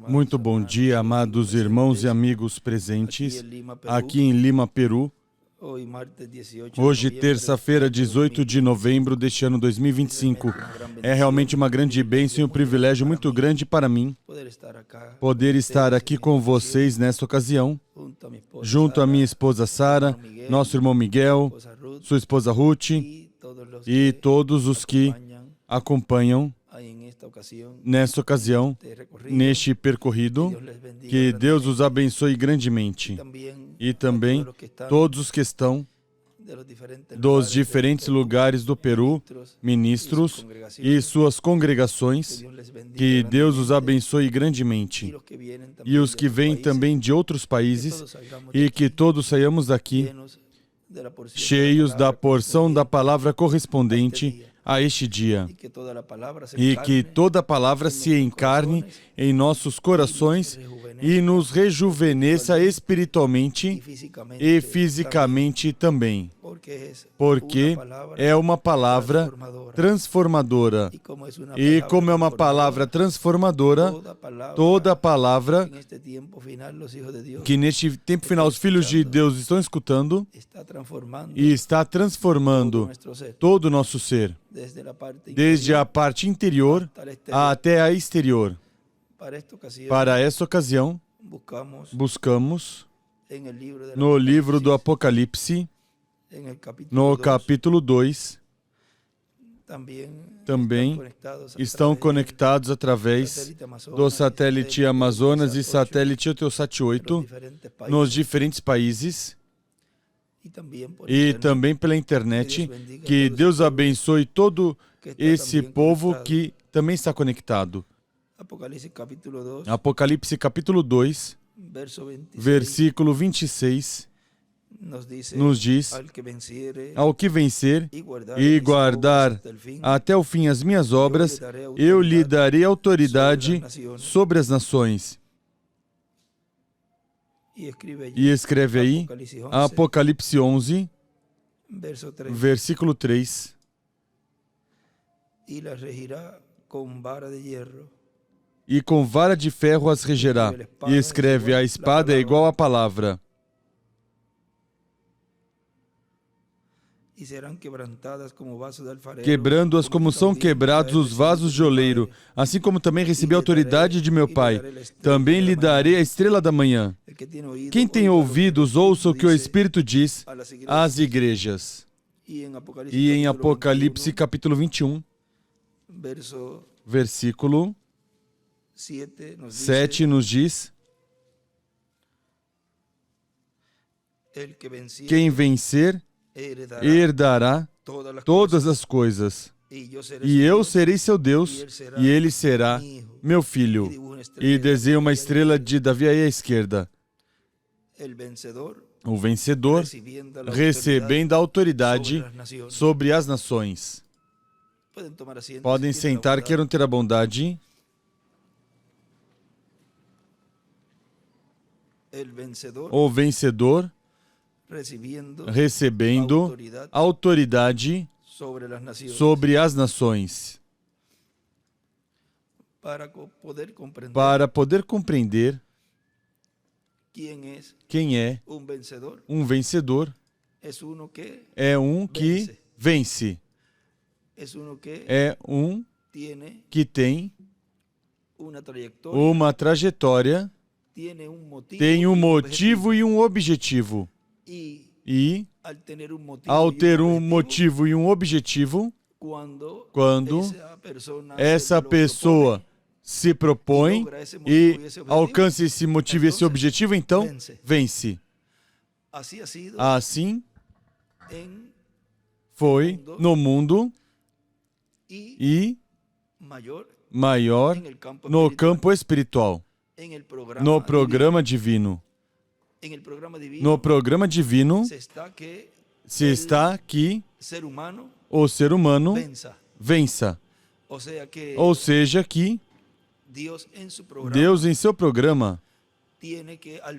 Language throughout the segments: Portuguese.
Muito bom dia, amados irmãos e amigos presentes, aqui em Lima, Peru. Hoje, terça-feira, 18 de novembro deste ano 2025. É realmente uma grande bênção e um privilégio muito grande para mim poder estar aqui com vocês nesta ocasião, junto à minha esposa Sara, nosso irmão Miguel, sua esposa Ruth e todos os que acompanham nesta ocasião, neste percorrido. Que Deus os abençoe grandemente. E também todos os que estão dos diferentes lugares do Peru, ministros e suas congregações, que Deus os abençoe grandemente. E os que vêm também de outros países, e que todos saiamos daqui cheios da porção da palavra correspondente a este dia, e que toda a palavra se encarne em nossos corações e nos rejuvenesça espiritualmente e fisicamente também, porque é uma palavra transformadora. E como é uma palavra transformadora, toda palavra que neste tempo final os filhos de Deus estão escutando e está transformando todo o nosso ser, desde a parte interior até a exterior. Para esta ocasião, buscamos no livro do Apocalipse, no capítulo 2, também estão conectados através do satélite Amazonas e satélite Eutelsat 8 nos diferentes países e também pela internet. Que Deus abençoe todo esse povo que também está conectado. Apocalipse capítulo 2, versículo 26, nos diz: ao que vencer e guardar até o fim as minhas obras, eu lhe darei autoridade sobre as nações. E escreve aí, Apocalipse 11, versículo 3. E com vara de ferro as regerá. E escreve, a espada é igual à palavra. Quebrando-as como são quebrados os vasos de oleiro, assim como também recebi a autoridade de meu Pai. Também lhe darei a estrela da manhã. Quem tem ouvidos, ouça o que o Espírito diz às igrejas. E em Apocalipse capítulo 21, versículo 7 nos diz: quem vencer herdará todas as coisas, e eu serei seu Deus, e ele será meu filho. E desenha uma estrela de Davi à esquerda. O vencedor recebendo a autoridade sobre as nações. Podem sentar, queiram ter a bondade. O vencedor recebendo autoridade sobre as nações. Para poder compreender quem é um vencedor, é um que vence. É um que tem uma trajetória, tem um motivo e um objetivo. E, ao ter um motivo e um objetivo, quando essa pessoa se propõe e alcança esse motivo e esse objetivo, então vence. Assim foi no mundo e maior no campo espiritual, no programa divino. No programa divino se está que o ser humano vença. Ou seja, que Deus em seu programa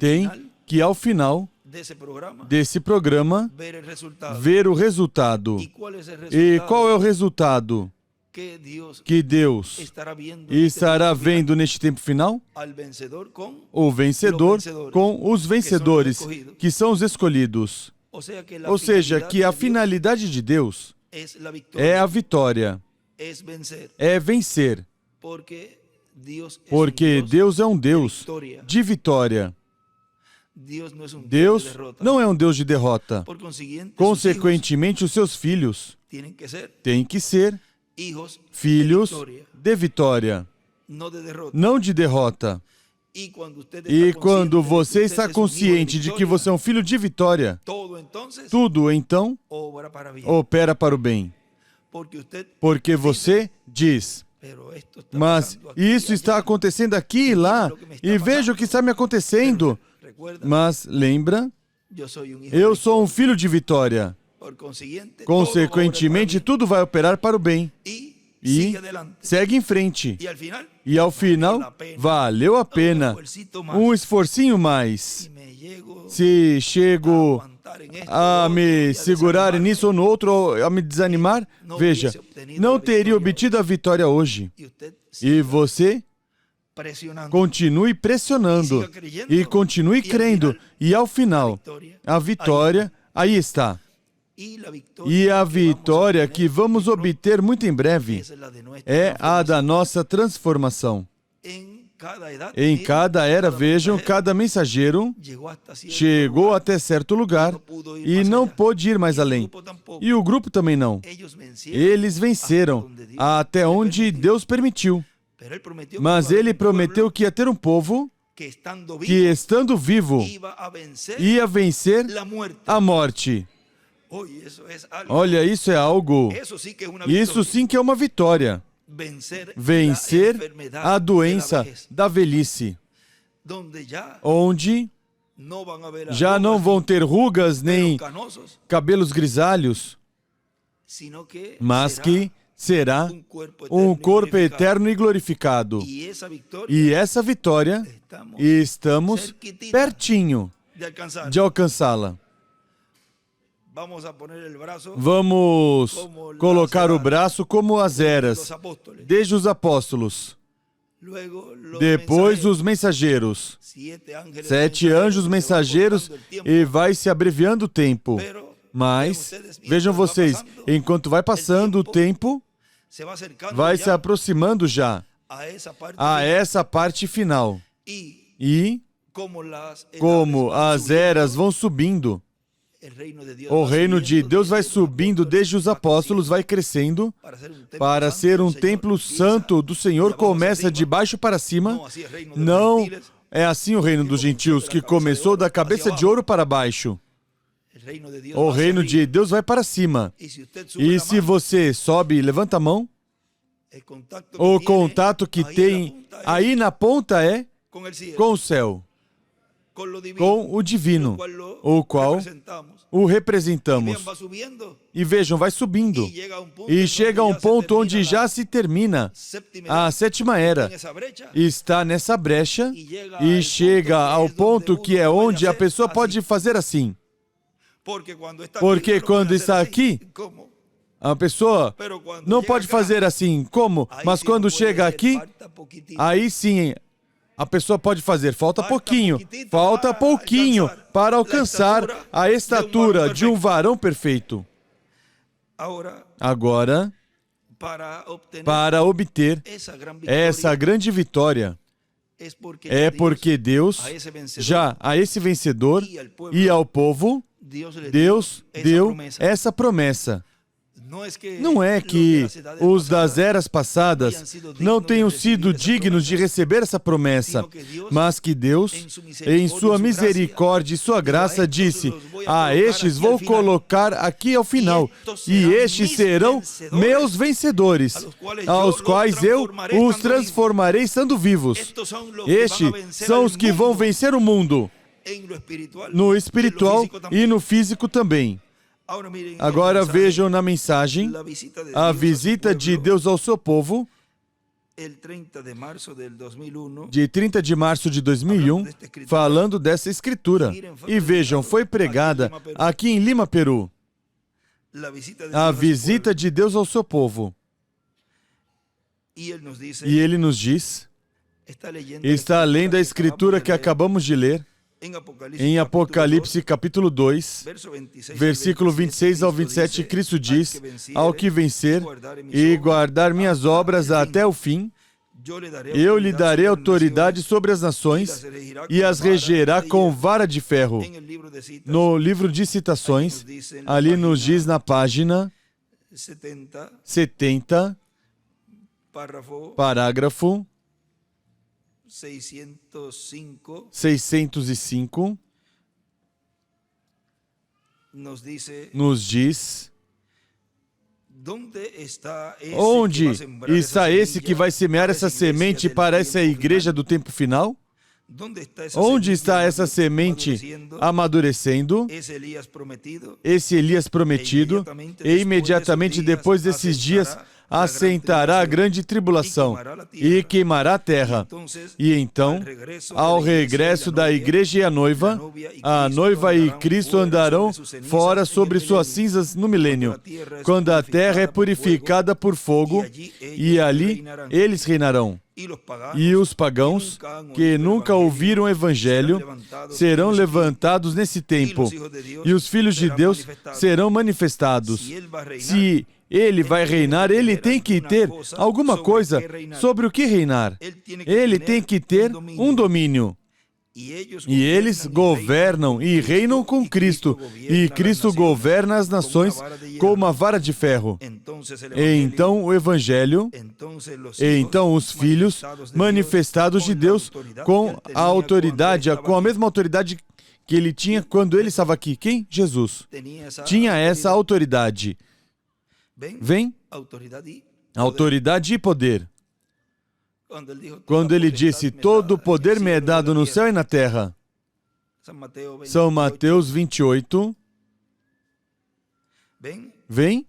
tem que, ao final desse programa, ver o resultado. E qual é o resultado? que Deus estará vendo neste tempo final o vencedor com os vencedores, que são os escolhidos. Ou seja, que a finalidade de Deus é a vitória, é vencer. Porque Deus é um Deus de vitória. Deus não é um Deus de derrota. Consequentemente, os seus filhos têm que ser filhos de vitória, não de derrota. E quando você está consciente de que você é um filho de vitória, tudo então opera para o bem. Porque você diz: mas isso está acontecendo aqui e lá, e veja o que está me acontecendo. Mas lembra, eu sou um filho de vitória. Consequentemente, tudo vai operar para o bem. E segue em frente. E ao final, valeu a pena um esforcinho mais. Se chego a me segurar nisso ou no outro, a me desanimar, veja, não teria obtido a vitória hoje. E você continue pressionando e continue crendo. E ao final, a vitória aí está. E a vitória que vamos obter muito em breve é a da nossa transformação. Em cada era, vejam, cada mensageiro chegou até certo lugar e não pôde ir mais além. E o grupo também não. Eles venceram até onde Deus permitiu. Mas Ele prometeu que ia ter um povo que, estando vivo, ia vencer a morte. Olha, isso é algo. Isso sim que é uma vitória. Vencer a doença da velhice, onde já não vão ter rugas nem cabelos grisalhos, mas que será um corpo eterno e glorificado. E essa vitória, estamos pertinho de alcançá-la. Vamos colocar o braço como as eras, desde os apóstolos. Depois os mensageiros. 7 anjos mensageiros, e vai se abreviando o tempo. Mas, vejam vocês, enquanto vai passando o tempo, vai se aproximando já a essa parte final. E, como as eras vão subindo, o reino de Deus vai subindo desde os apóstolos, vai crescendo para ser um templo santo do Senhor, começa de baixo para cima. Não é assim o reino dos gentios, que começou da cabeça de ouro para baixo. O reino de Deus vai para cima. E se você sobe e levanta a mão, o contato que tem aí na ponta é com o céu, com o divino, o qual o representamos. E vejam, vai subindo. E chega a um ponto onde já se termina a 7ª era. Está nessa brecha e chega ao ponto que é onde a pessoa pode fazer assim. Porque quando está aqui, a pessoa não pode fazer assim. Como? Mas quando chega aqui, aí sim, a pessoa pode fazer. Falta pouquinho para alcançar a estatura de um varão perfeito. Agora, para obter essa grande vitória, é porque Deus, já a esse vencedor e ao povo, Deus deu essa promessa. Não é que os das eras passadas não tenham sido dignos de receber essa promessa, mas que Deus, em sua misericórdia e sua graça, disse: a estes vou colocar aqui ao final, e estes serão meus vencedores, aos quais eu os transformarei estando vivos. Estes são os que vão vencer o mundo, no espiritual e no físico também. Agora vejam na mensagem a visita de Deus ao seu povo, de 30 de março de 2001, falando dessa escritura. E vejam, foi pregada aqui em Lima, Peru, a visita de Deus ao seu povo. E ele nos diz, está lendo a escritura que acabamos de ler, em Apocalipse capítulo 2, versículo 26 ao 27, Cristo diz, ao que vencer e guardar minhas obras até o fim, eu lhe darei autoridade sobre as nações e as regerá com vara de ferro. No livro de citações, ali nos diz na página 70, parágrafo 605, nos diz, onde está esse que vai semear essa semente para essa igreja do tempo final? Onde está essa semente amadurecendo? Esse Elias prometido, e imediatamente depois desses dias assentará a grande tribulação e queimará a terra. E então, ao regresso da igreja e a noiva e Cristo andarão fora sobre suas cinzas no milênio, quando a terra é purificada por fogo, e ali eles reinarão. E os pagãos, que nunca ouviram o Evangelho, serão levantados nesse tempo, e os filhos de Deus serão manifestados. Se ele vai reinar, ele tem que ter alguma coisa sobre o que reinar. Ele tem que ter um domínio. E eles governam e reinam com Cristo, e Cristo governa as nações com uma vara de ferro. E então o Evangelho, e então os filhos manifestados de Deus com a autoridade, com a mesma autoridade que ele tinha quando ele estava aqui. Quem? Jesus. Tinha essa autoridade. Vem? Autoridade e poder. Quando ele disse, todo o poder me é dado no céu e na terra. São Mateus 28. Vem,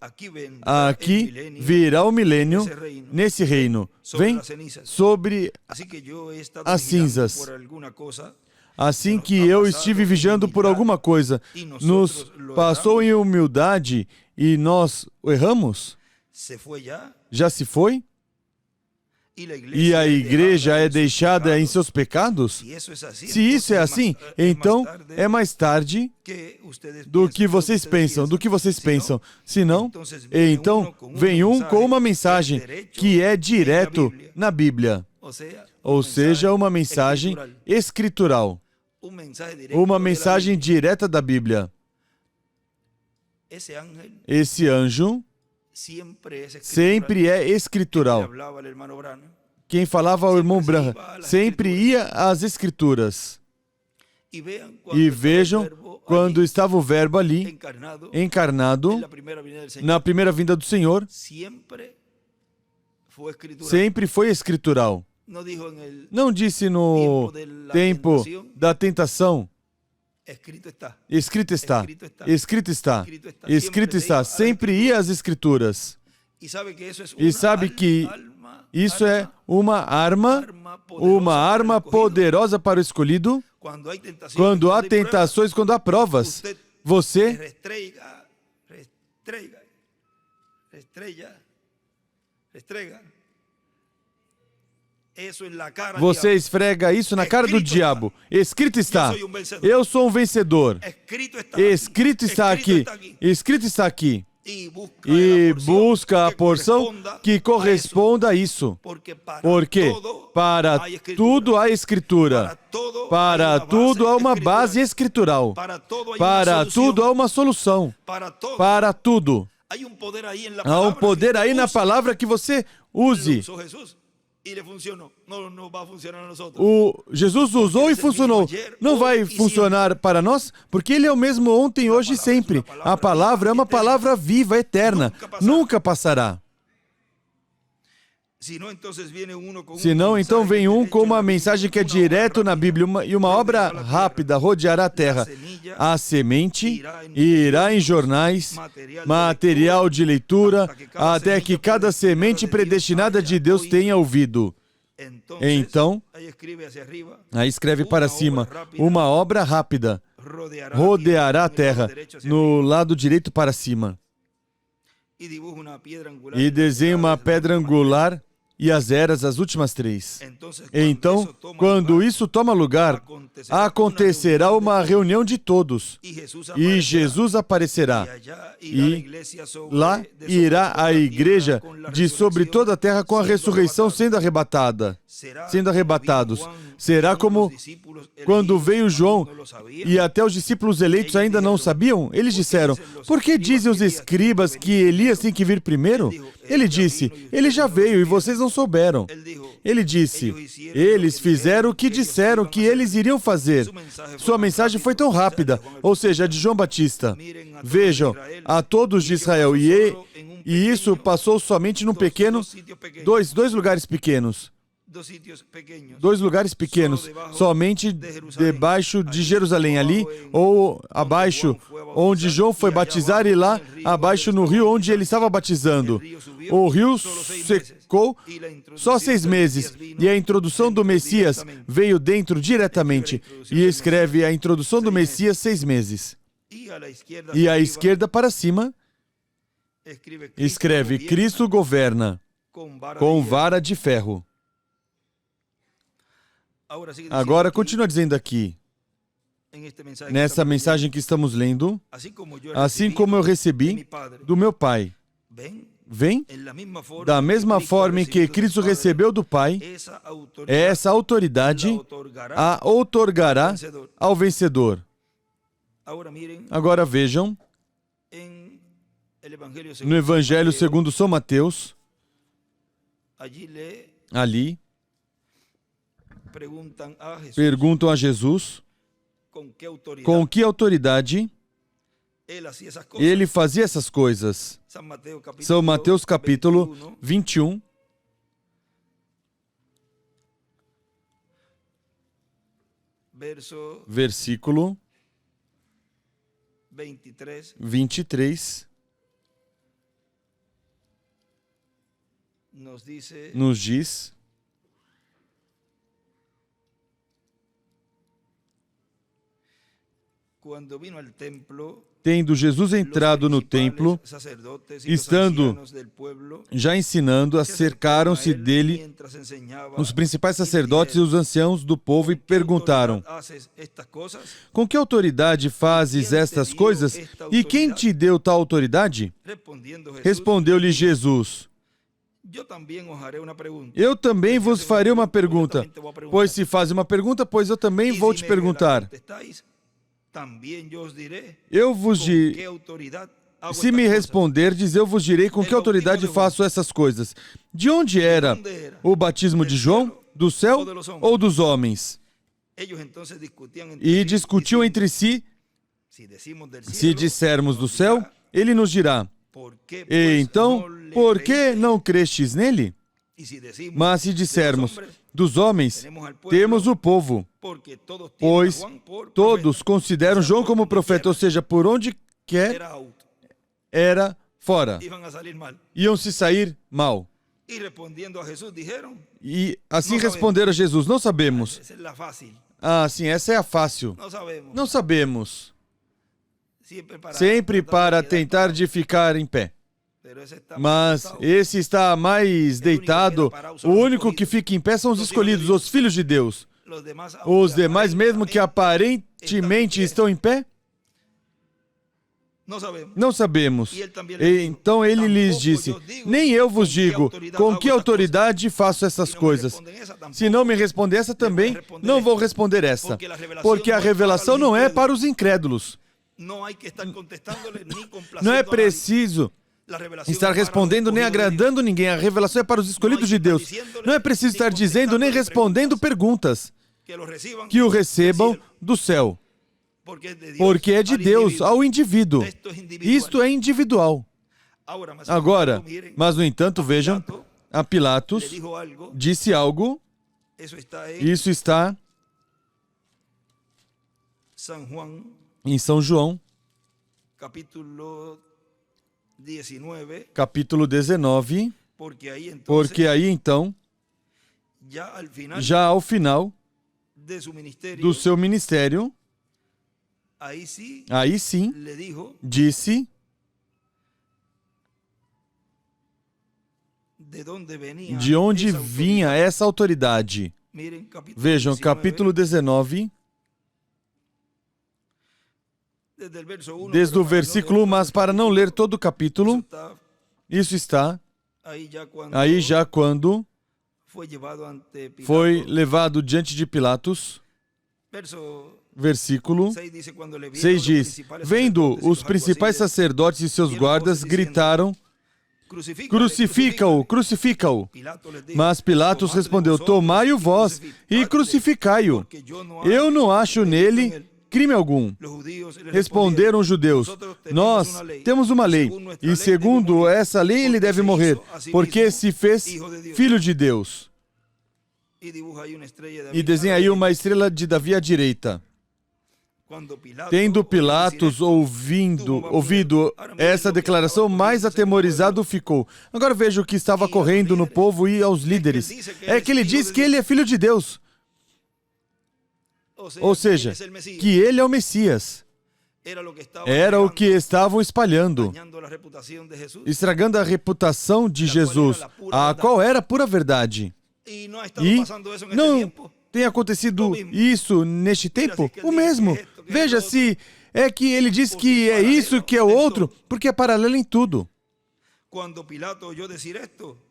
aqui virá o milênio nesse reino. Vem sobre as cinzas. Assim que eu estive vigiando por alguma coisa, nos passou em humildade e nós erramos? Já se foi? E a igreja é deixada em seus pecados? Se isso é assim, então é mais tarde do que vocês pensam, Se não, então vem um com uma mensagem que é direto na Bíblia. Ou seja, uma mensagem escritural. Uma mensagem direta da Bíblia. Esse anjo sempre é escritural. Quem falava ao irmão Branham sempre ia às Escrituras. E vejam, quando estava o Verbo ali, encarnado, na primeira vinda do Senhor, sempre foi escritural. Não disse no tempo da tentação, escrito está, escrito está, escrito está. Sempre ia às Escrituras. E sabe que isso é uma arma poderosa para o escolhido. Quando há tentações, quando há provas, você esfrega isso na cara do diabo. Escrito está, eu sou um vencedor. Escrito está aqui. Escrito está aqui. E busca a porção que corresponda a isso. Porque para tudo há escritura. Para tudo há uma base escritural. Para tudo há uma solução. Para tudo. Há um poder aí na palavra que você use. Jesus usou e funcionou. Não vai funcionar para nós, porque Ele é o mesmo ontem, hoje e sempre. A palavra é uma palavra viva, eterna. Nunca passará. Senão, então vem um com uma mensagem que é direto na Bíblia e uma obra rápida rodeará a terra. A semente irá em jornais, material de leitura, até que cada semente predestinada de Deus tenha ouvido. Então, aí escreve para cima, uma obra rápida rodeará a terra, no lado direito para cima. E desenha uma pedra angular e as eras as últimas 3. Então, quando isso toma lugar, acontecerá uma reunião de todos, e Jesus aparecerá, e lá irá a igreja de sobre toda a terra com a ressurreição sendo arrebatados. Será como quando veio João, e até os discípulos eleitos ainda não sabiam. Eles disseram: por que dizem os escribas que Elias tem que vir primeiro? Ele disse: ele já veio e vocês não souberam. Ele disse: eles fizeram o que disseram que eles iriam fazer. Sua mensagem foi tão rápida, ou seja, a de João Batista. Vejam, a todos de Israel, e isso passou somente num pequeno, dois lugares pequenos. 2 lugares pequenos, somente debaixo de Jerusalém, ali, ou abaixo, onde João foi batizar, e lá abaixo no rio onde ele estava batizando. O rio secou só 6 meses, e a introdução do Messias veio dentro diretamente, e escreve a introdução do Messias 6 meses. E à esquerda para cima, escreve: Cristo governa com vara de ferro. Agora, continua dizendo aqui, nessa mensagem que estamos lendo, assim como eu recebi do meu Pai, vem, da mesma forma em que Cristo recebeu do Pai, essa autoridade a outorgará ao vencedor. Agora vejam, no Evangelho segundo São Mateus, ali, perguntam a Jesus com que autoridade ele fazia essas coisas. São Mateus capítulo 21, versículo 23, nos diz: tendo Jesus entrado no templo, estando já ensinando, acercaram-se dele os principais sacerdotes e os anciãos do povo e perguntaram: com que autoridade fazes estas coisas? E quem te deu tal autoridade? Respondeu-lhe Jesus: eu também vos farei uma pergunta. Pois se faz uma pergunta, pois eu também vou te perguntar. Se me responderdes, eu vos direi com que autoridade faço essas coisas. De onde era o batismo de João? Do céu ou dos homens? E discutiam entre si: se dissermos do céu, ele nos dirá: e então, por que não crestes nele? Mas se dissermos dos homens, temos o povo, pois todos consideram João como profeta, ou seja, por onde quer era fora. Iam se sair mal. E assim responderam a Jesus: não sabemos. Ah, sim, essa é a fácil. Não sabemos. Sempre para tentar de ficar em pé. Mas esse está mais deitado. O único que fica em pé são os escolhidos, os filhos de Deus. Os demais, mesmo que aparentemente estão em pé, não sabemos. E então ele lhes disse: nem eu vos digo com que autoridade faço essas coisas. Se não me responder essa também, não vou responder essa. Porque a revelação não é para os incrédulos. Não é preciso estar respondendo nem agradando ninguém. A revelação é para os escolhidos de Deus. Não é preciso estar dizendo nem respondendo perguntas. Que o recebam do céu. Porque é de Deus ao indivíduo. Isto é individual. Agora, mas no entanto, vejam, a Pilatos disse algo. Isso está em São João, capítulo 19, porque aí então, já ao final do seu ministério, aí sim, disse: De onde vinha essa autoridade? Vejam, capítulo 19, desde o versículo 1, mas para não ler todo o capítulo, isso está aí já quando foi levado diante de Pilatos. Versículo 6 diz: vendo os principais sacerdotes e seus guardas, gritaram: crucifica-o, crucifica-o. Mas Pilatos respondeu: tomai-o vós e crucificai-o. Eu não acho nele crime algum. Responderam os judeus: nós temos uma lei, e segundo essa lei ele deve morrer, porque se fez filho de Deus. E desenha aí uma estrela de Davi à direita. Tendo Pilatos ouvido essa declaração, mais atemorizado ficou. Agora veja o que estava correndo no povo e aos líderes. É que ele diz que ele é filho de Deus. Ou seja, que ele é o Messias. Era o que estavam espalhando, estragando a reputação de Jesus, a qual era pura verdade. E não tem acontecido isso neste tempo? O mesmo. Veja, se é que ele diz que é isso, que é o outro, porque é paralelo em tudo.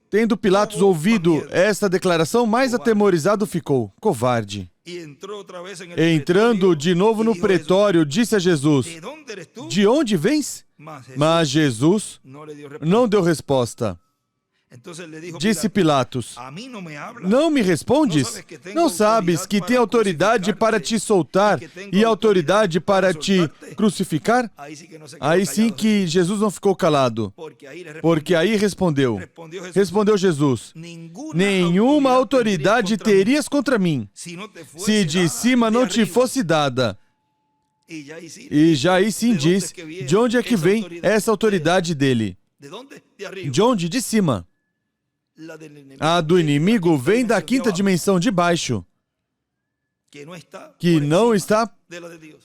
Tendo Pilatos ouvido esta declaração, mais atemorizado ficou, covarde. Entrando de novo no pretório, disse a Jesus: de onde vens? Mas Jesus não deu resposta. Disse Pilatos: não me respondes? Não sabes que tem autoridade para te soltar e autoridade para te crucificar? Aí sim que Jesus não ficou calado, porque aí respondeu Jesus: nenhuma autoridade terias contra mim, se de cima não te fosse dada. E já aí sim diz de onde é que vem essa autoridade dele. De onde? De cima. A do inimigo vem da quinta dimensão de baixo, que não está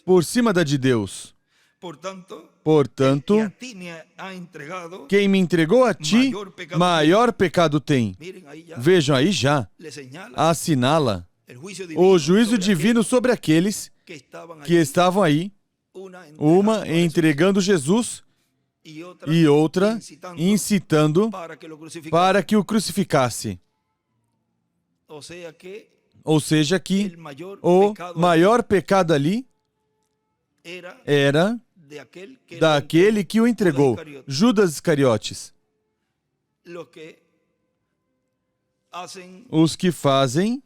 por cima da de Deus. Portanto, quem me entregou a ti, maior pecado tem. Vejam aí já, assinala o juízo divino sobre aqueles que estavam aí, uma entregando Jesus e outra incitando para que o crucificasse. Ou seja, que o maior pecado ali era daquele que o entregou, Judas Iscariotes. Os que fazem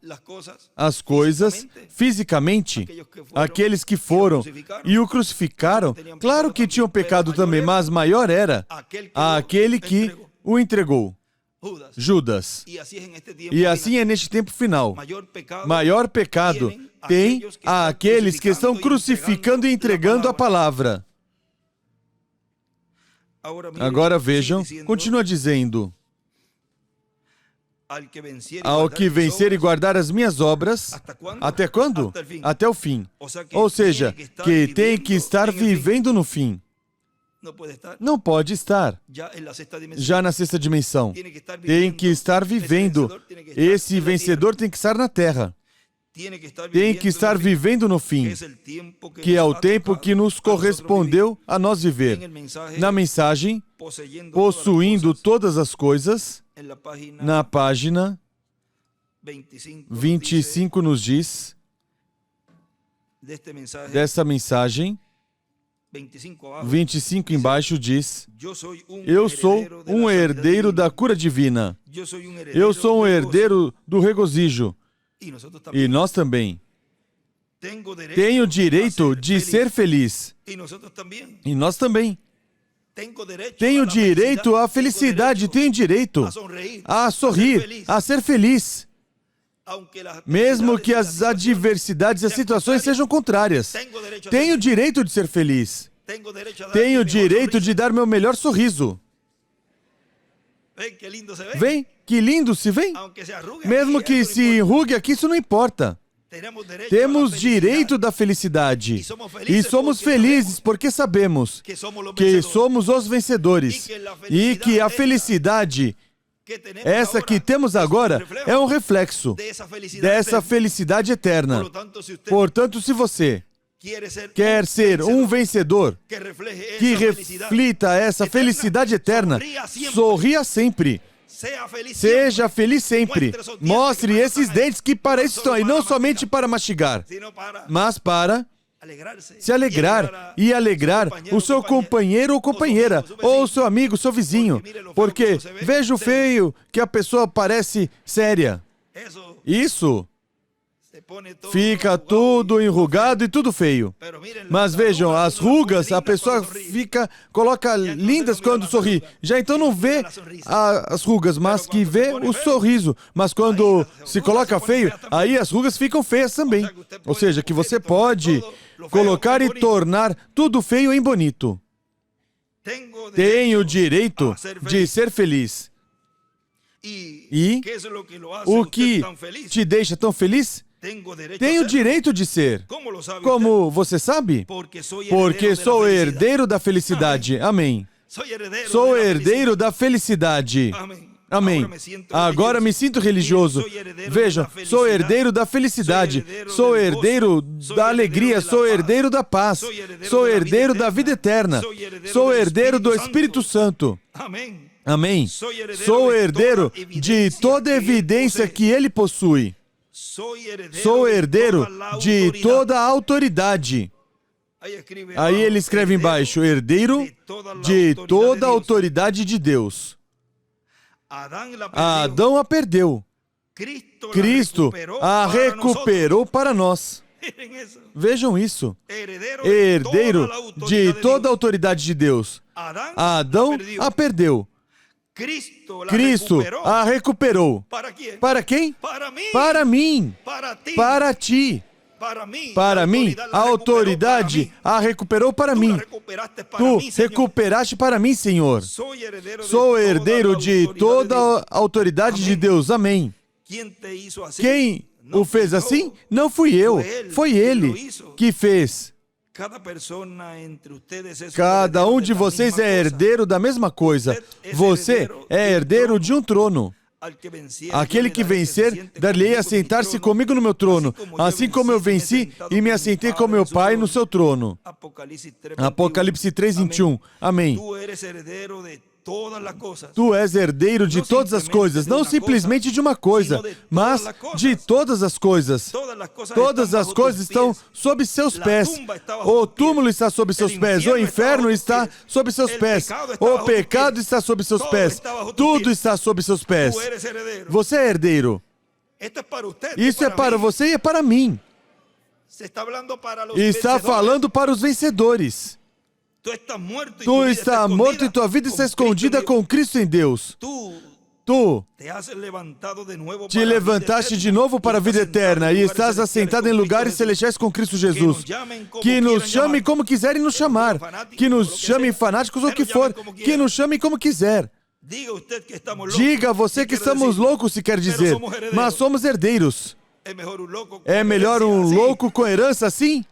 as coisas fisicamente, aqueles que foram e o crucificaram, claro que tinham pecado também, mas maior era aquele que o entregou, Judas. E assim é neste tempo final. Maior pecado tem aqueles que estão crucificando e entregando a palavra. Agora vejam, continua dizendo: ao que vencer e guardar as minhas obras, até quando? Até o fim. Ou seja, que tem que estar vivendo no fim. Não pode estar já na sexta dimensão. Tem que estar vivendo. Esse vencedor tem que estar na terra. Tem que estar vivendo no fim, que é o tempo que nos correspondeu a nós viver. Na mensagem, possuindo todas as coisas, na página 25 nos diz, dessa mensagem, 25 embaixo diz: eu sou um herdeiro da cura divina. Eu sou um herdeiro do regozijo. E nós também. Tenho direito de ser feliz. E nós também. Tenho direito à felicidade, tenho direito a sorrir, a ser feliz. Mesmo que as adversidades e as situações sejam contrárias. Tenho direito de ser feliz. Tenho direito de dar meu melhor sorriso. Vem, que lindo se vem. Mesmo que se enrugue aqui, isso não importa. Temos direito da felicidade. E somos felizes porque sabemos que somos os vencedores. E que a felicidade Essa que temos agora é um reflexo dessa felicidade eterna. Portanto, se você quer ser um vencedor que reflita essa felicidade eterna, sorria sempre. Seja feliz sempre. Mostre esses dentes que para isso estão aí, não somente para mastigar, mas para se alegrar e alegrar o seu companheiro ou companheira, ou o seu amigo, seu vizinho. Porque veja o feio que a pessoa parece séria. Isso fica tudo enrugado e tudo feio. Mas vejam, as rugas, a pessoa coloca lindas quando sorri. Já então não vê as rugas, mas que vê o sorriso. Mas quando se coloca feio, aí as rugas ficam feias também. Ou seja, que você pode colocar e tornar tudo feio em bonito. Tenho o direito de ser feliz. E o que te deixa tão feliz? Tenho o direito de ser. Como você sabe? Porque sou herdeiro da felicidade. Amém. Sou herdeiro da felicidade. Amém. Agora me sinto religioso. Vejam, sou herdeiro da felicidade. Sou herdeiro da alegria. Sou herdeiro da paz. Sou herdeiro da vida eterna. Sou herdeiro do Espírito Santo. Amém. Sou herdeiro de toda evidência que Ele possui. Sou herdeiro de toda a autoridade. Aí ele escreve embaixo, herdeiro de toda a autoridade de Deus. Adão a perdeu. Cristo a recuperou para nós. Vejam isso. Herdeiro de toda a autoridade de Deus. Adão a perdeu. Cristo a recuperou. Para quem? Para mim. Para ti. Para mim, a autoridade a recuperou para mim. Tu recuperaste para mim, Senhor. Sou herdeiro de toda a autoridade de Deus. Amém. Quem o fez assim? Não fui eu. Foi Ele que fez. Cada um de vocês é herdeiro da mesma coisa. Você é herdeiro de um trono. Aquele que vencer, dar-lhe-ei a sentar-se comigo no meu trono, assim como eu venci e me assentei com meu Pai no seu trono. Apocalipse 3:21. Amém. Tu és herdeiro de todas as coisas, não simplesmente de uma coisa, mas de todas as coisas. Todas as coisas estão sob seus pés. O túmulo está sob seus pés, o inferno está sob seus pés, o pecado está sob seus pés, tudo está sob seus pés. Você é herdeiro. Isso é para você e é para mim. Está falando para os vencedores. Tu está morto e tua vida está escondida com Cristo em Deus. Tu te levantaste de novo para a vida eterna e estás assentado em lugares celestiais com Cristo Jesus. Que nos chamem como quiserem nos chamar. Que nos chamem fanáticos ou o que for. Que nos chamem como quiser. Diga você que estamos loucos, se quer dizer. Mas somos herdeiros. É melhor um louco com herança assim?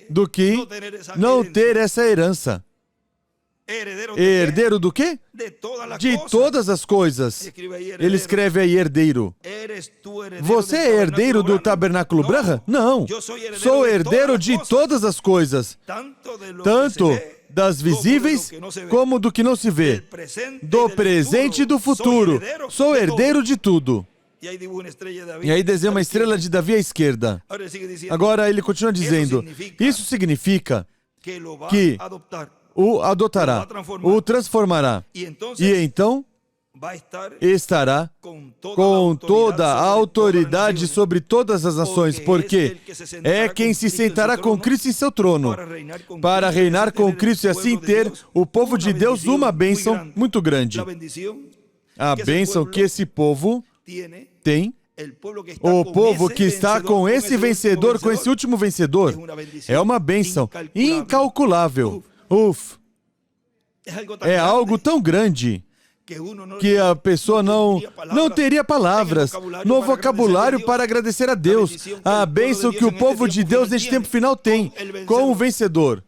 Do que não ter essa herança. Herdeiro do quê? De todas as coisas. Ele escreve aí, herdeiro. Você é herdeiro do tabernáculo Branham? Não. Sou herdeiro de todas as coisas. Tanto das visíveis como do que não se vê. Do presente e do futuro. Sou herdeiro de tudo. E aí desenha uma estrela de Davi à esquerda. Agora ele continua dizendo, isso significa que o adotará, o transformará, e então estará com toda a autoridade sobre todas as nações, porque é quem se sentará com Cristo em seu trono, para reinar com Cristo e assim ter o povo de Deus uma bênção muito grande. A bênção que esse povo tem, o povo que está com esse vencedor, com esse último vencedor, é uma bênção incalculável. É algo tão grande que a pessoa não teria palavras no vocabulário para agradecer a Deus. A bênção que o povo de Deus neste tempo final tem com o vencedor.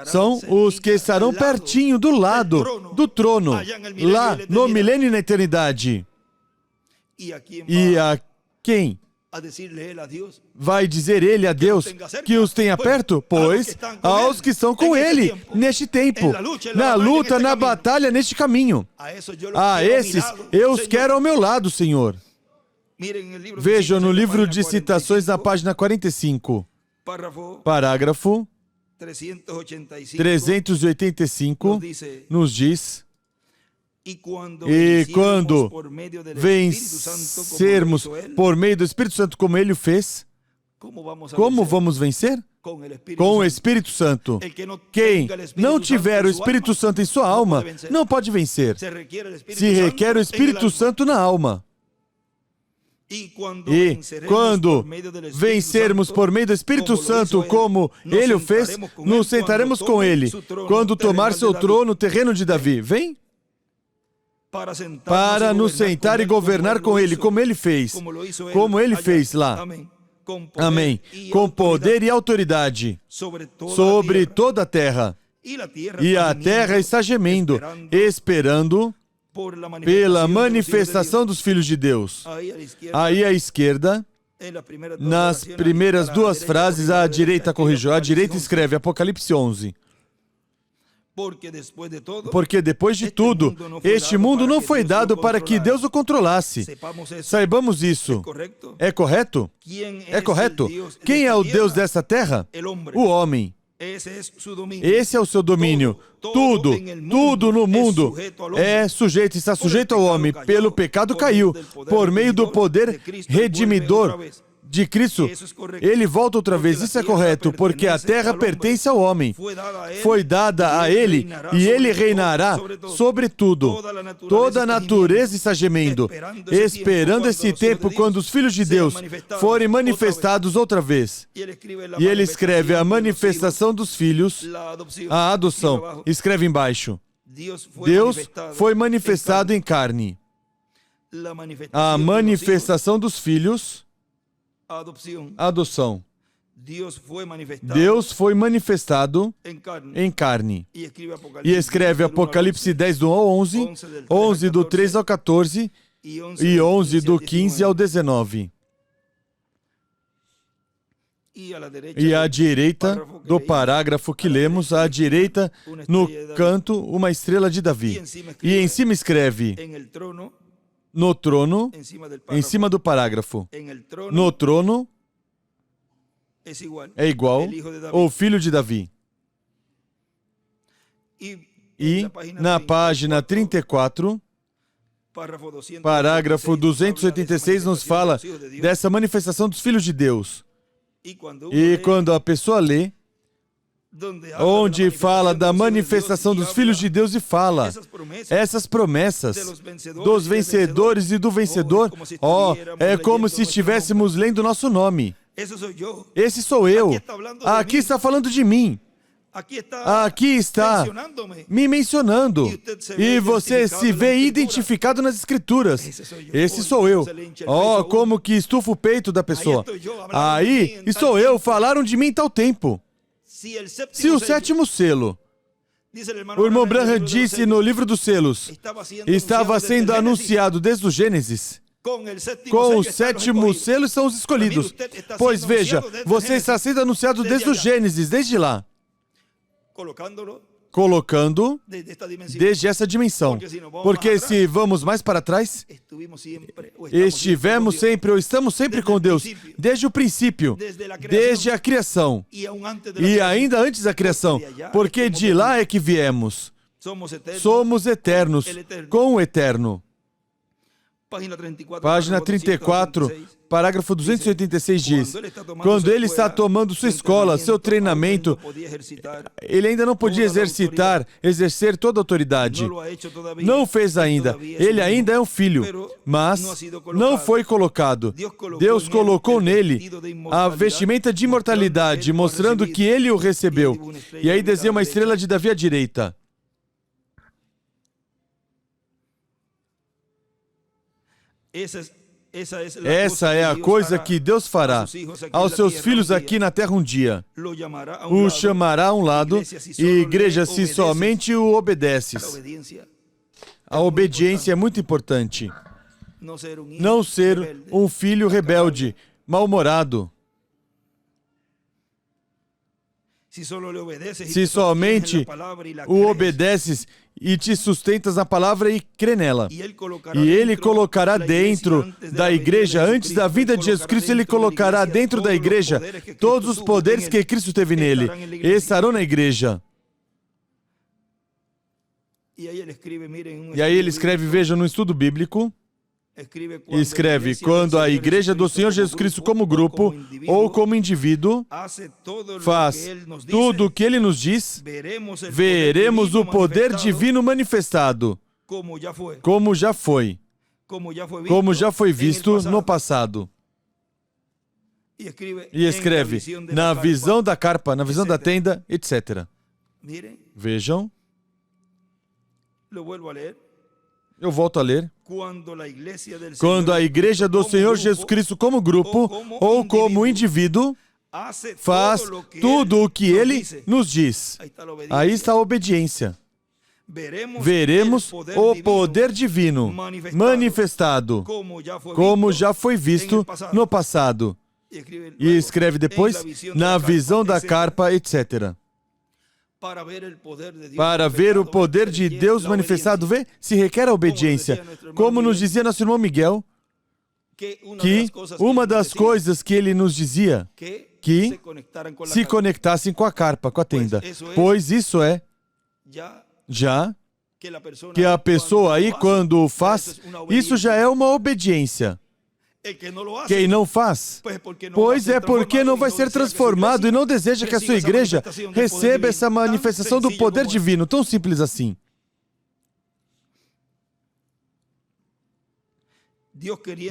são os que estarão pertinho do lado do trono, lá no milênio e na eternidade. E a quem vai dizer ele a Deus que os tenha perto? Pois aos que estão com ele neste tempo, na luta, na batalha, neste caminho. A esses eu os quero ao meu lado, Senhor. Vejam no livro de citações, na página 45, parágrafo 385, nos diz: e quando vencermos por meio do Espírito Santo, como Ele o fez, como vamos vencer? Com o Espírito Santo. Quem não tiver o Espírito Santo em sua alma, não pode vencer. Se requer o Espírito Santo na alma. E quando vencermos por meio do Espírito Santo, como Ele o fez, nos sentaremos com Ele. Quando tomar seu trono, o terreno de Davi, vem? Para nos sentar e governar com Ele, como Ele fez. Como Ele fez lá. Amém. Com poder e autoridade sobre toda a terra. E a terra está gemendo, esperando pela manifestação dos filhos de Deus. Aí à esquerda, nas primeiras duas frases, à direita corrigiu. À direita escreve Apocalipse 11. Porque depois de tudo, este mundo não foi dado para que Deus o controlasse. Saibamos isso. É correto? É correto. Quem é o Deus dessa terra? O homem. Esse é o seu domínio. Tudo no mundo está sujeito ao homem. Pelo pecado caiu. Por meio do poder redimidor de Cristo, Ele volta outra vez. Isso é correto, porque a terra pertence ao homem. Foi dada a Ele, e Ele reinará sobre tudo. Toda a natureza está gemendo, esperando esse tempo quando os filhos de Deus forem manifestados outra vez. E ele escreve a manifestação dos filhos, a adoção. Escreve embaixo. Deus foi manifestado em carne. A manifestação dos filhos, adoção. Deus foi manifestado em carne. E escreve Apocalipse 10, do 1 ao 11, 11 do 3 ao 14 e 11 do 15 ao 19. E à direita do parágrafo que lemos, à direita, no canto, uma estrela de Davi. E em cima escreve: no trono, em cima do parágrafo, no trono é igual o filho de Davi. E na página 34, parágrafo 286, nos fala dessa manifestação dos filhos de Deus. E quando a pessoa lê, onde fala da manifestação dos filhos de Deus e fala essas promessas dos vencedores e do vencedor, é como se estivéssemos lendo nosso nome. Esse sou eu. Aqui está falando de mim. Aqui está me mencionando. E você se vê identificado nas Escrituras. Esse sou eu. Como que estufa o peito da pessoa. Aí estou eu, falaram de mim em tal tempo. Se o sétimo selo, o irmão Branham disse no livro dos selos, estava sendo anunciado desde o Gênesis, com o sétimo selo são os escolhidos. Pois veja, você está sendo anunciado desde o Gênesis, desde lá. Colocando desde essa dimensão. Porque se vamos mais para trás, estivemos sempre ou estamos sempre com Deus, desde o princípio, desde a criação, e ainda antes da criação, porque de lá é que viemos. Somos eternos, com o eterno. Página 34, parágrafo 286 diz: quando ele está tomando sua escola, seu treinamento, ele ainda não podia exercer toda a autoridade. Não o fez ainda. Ele ainda é um filho, mas não foi colocado. Deus colocou nele a vestimenta de imortalidade, mostrando que ele o recebeu. E aí desenha uma estrela de Davi à direita. Essa é a coisa que Deus fará aos seus filhos aqui na terra um dia. O chamará a um lado e igreja se somente o obedeces. A obediência é muito importante. Não ser um filho rebelde, mal-humorado. Se somente o obedeces e te sustentas na palavra e crê nela. E Ele colocará dentro da igreja, antes da vinda de Jesus Cristo, Ele colocará dentro da igreja todos os poderes que Cristo teve nele. E estarão na igreja. E aí ele escreve, veja, no estudo bíblico, escreve, quando a igreja do Senhor Jesus Cristo como grupo ou como indivíduo faz tudo o que Ele nos diz, veremos o poder divino manifestado, como já foi visto no passado. E escreve, na visão da carpa, na visão da tenda, etc. Vejam. Eu volto a ler. Quando a igreja do Senhor Jesus Cristo como grupo ou como indivíduo faz tudo o que Ele nos diz. Aí está a obediência. Veremos o poder divino manifestado, como já foi visto no passado. E escreve depois, na visão da carpa, etc. Para ver o poder de Deus manifestado, vê, se requer a obediência. Como nos dizia nosso irmão Miguel, que uma das coisas que ele nos dizia, que se conectassem com a carpa, com a tenda. Pois isso é, já, que a pessoa aí, quando o faz, isso já é uma obediência. Quem não faz, pois é porque não vai ser transformado e não deseja que a sua igreja receba essa manifestação do poder divino, tão simples assim.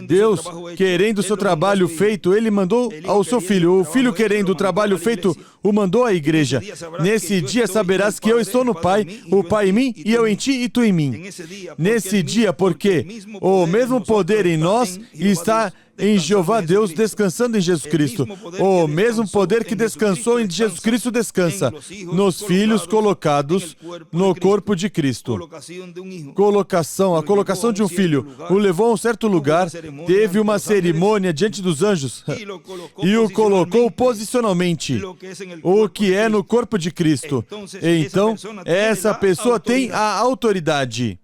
Deus, querendo o seu trabalho feito, Ele mandou ao seu Filho. O Filho, querendo o trabalho feito, o mandou à igreja. Nesse dia saberás que eu estou no Pai, o Pai em mim, e eu em ti e tu em mim. Nesse dia, porque o mesmo poder em nós está em Jeová Deus, descansando em Jesus Cristo. O mesmo poder que descansou em Jesus Cristo descansa nos filhos colocados no corpo de Cristo. A colocação de um filho o levou a um certo lugar, teve uma cerimônia diante dos anjos e o colocou posicionalmente, o que é no corpo de Cristo. Então, essa pessoa tem a autoridade.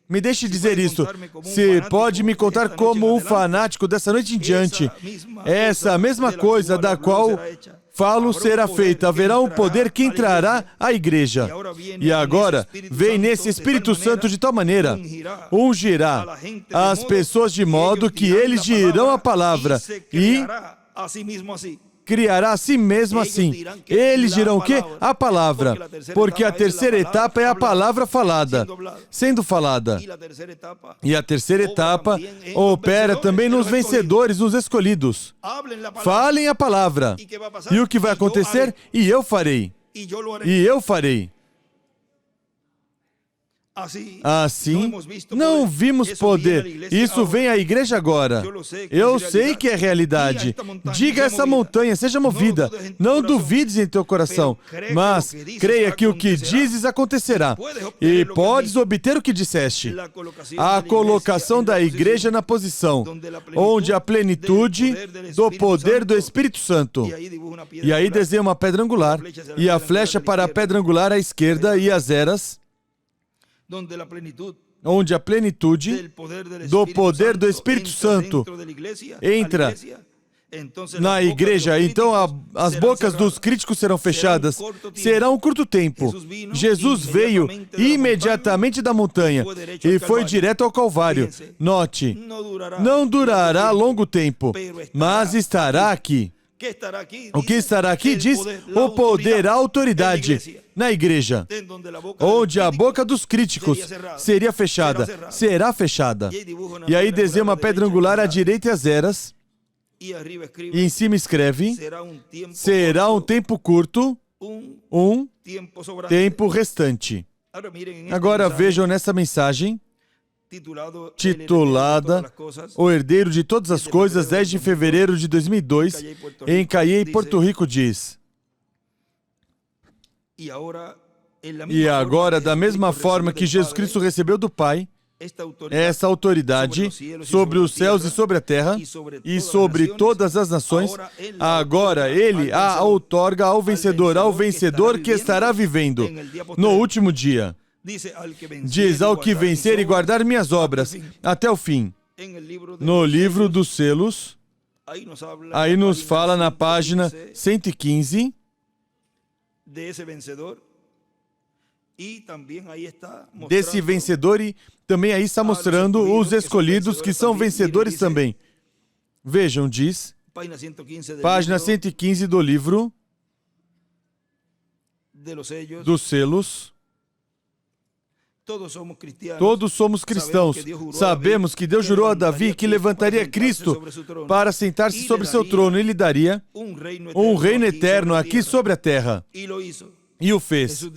Me deixe dizer isso. Você pode me contar como um fanático dessa noite em diante. Essa mesma coisa da qual falo será feita. Haverá um poder que entrará à igreja. E agora, vem nesse Espírito Santo de tal maneira, ungirá as pessoas de modo que eles dirão a palavra e criará a si mesmo assim. Eles dirão o quê? A palavra. Porque a terceira etapa é a palavra falada, sendo falada. E a terceira etapa opera também nos vencedores, nos escolhidos. Falem a palavra. E o que vai acontecer? E eu farei. E eu farei. Assim, não vimos poder. Isso vem à igreja agora. Eu sei que é realidade. Diga a essa montanha, seja movida. Não duvides em teu coração, mas creia que o que dizes acontecerá. E podes obter o que disseste. A colocação da igreja na posição, onde a plenitude do poder do Espírito Santo. E aí desenha uma pedra angular, e a flecha para a pedra angular à esquerda e as eras, onde a plenitude do poder do Espírito Santo entra na igreja. Então as bocas dos críticos serão fechadas. Será um curto tempo. Jesus veio imediatamente da montanha e foi direto ao Calvário. Note, não durará longo tempo, mas estará aqui. O que estará aqui diz o poder, a autoridade na igreja, onde a boca dos críticos seria fechada, será fechada. E aí desenha uma pedra angular à direita e as eras, e em cima escreve, será um tempo curto, um tempo restante. Agora vejam nessa mensagem, titulada O Herdeiro de Todas as Coisas, 10 de fevereiro de 2002, em Cayey, Porto Rico, diz: E agora, da mesma forma que Jesus Cristo recebeu do Pai essa autoridade sobre os céus e sobre a terra e sobre todas as nações, agora Ele a outorga ao vencedor que estará vivendo no último dia. Diz: ao que vencer e guardar minhas obras até o fim. No livro dos selos, aí nos fala na página 115, desse vencedor, e também aí está mostrando os escolhidos que são vencedores também. Vejam, diz, página 115 do livro dos selos: todos somos cristãos. Sabemos que Deus jurou a Davi que levantaria Cristo para sentar-se sobre seu trono e lhe daria um reino eterno aqui sobre a terra. E o fez.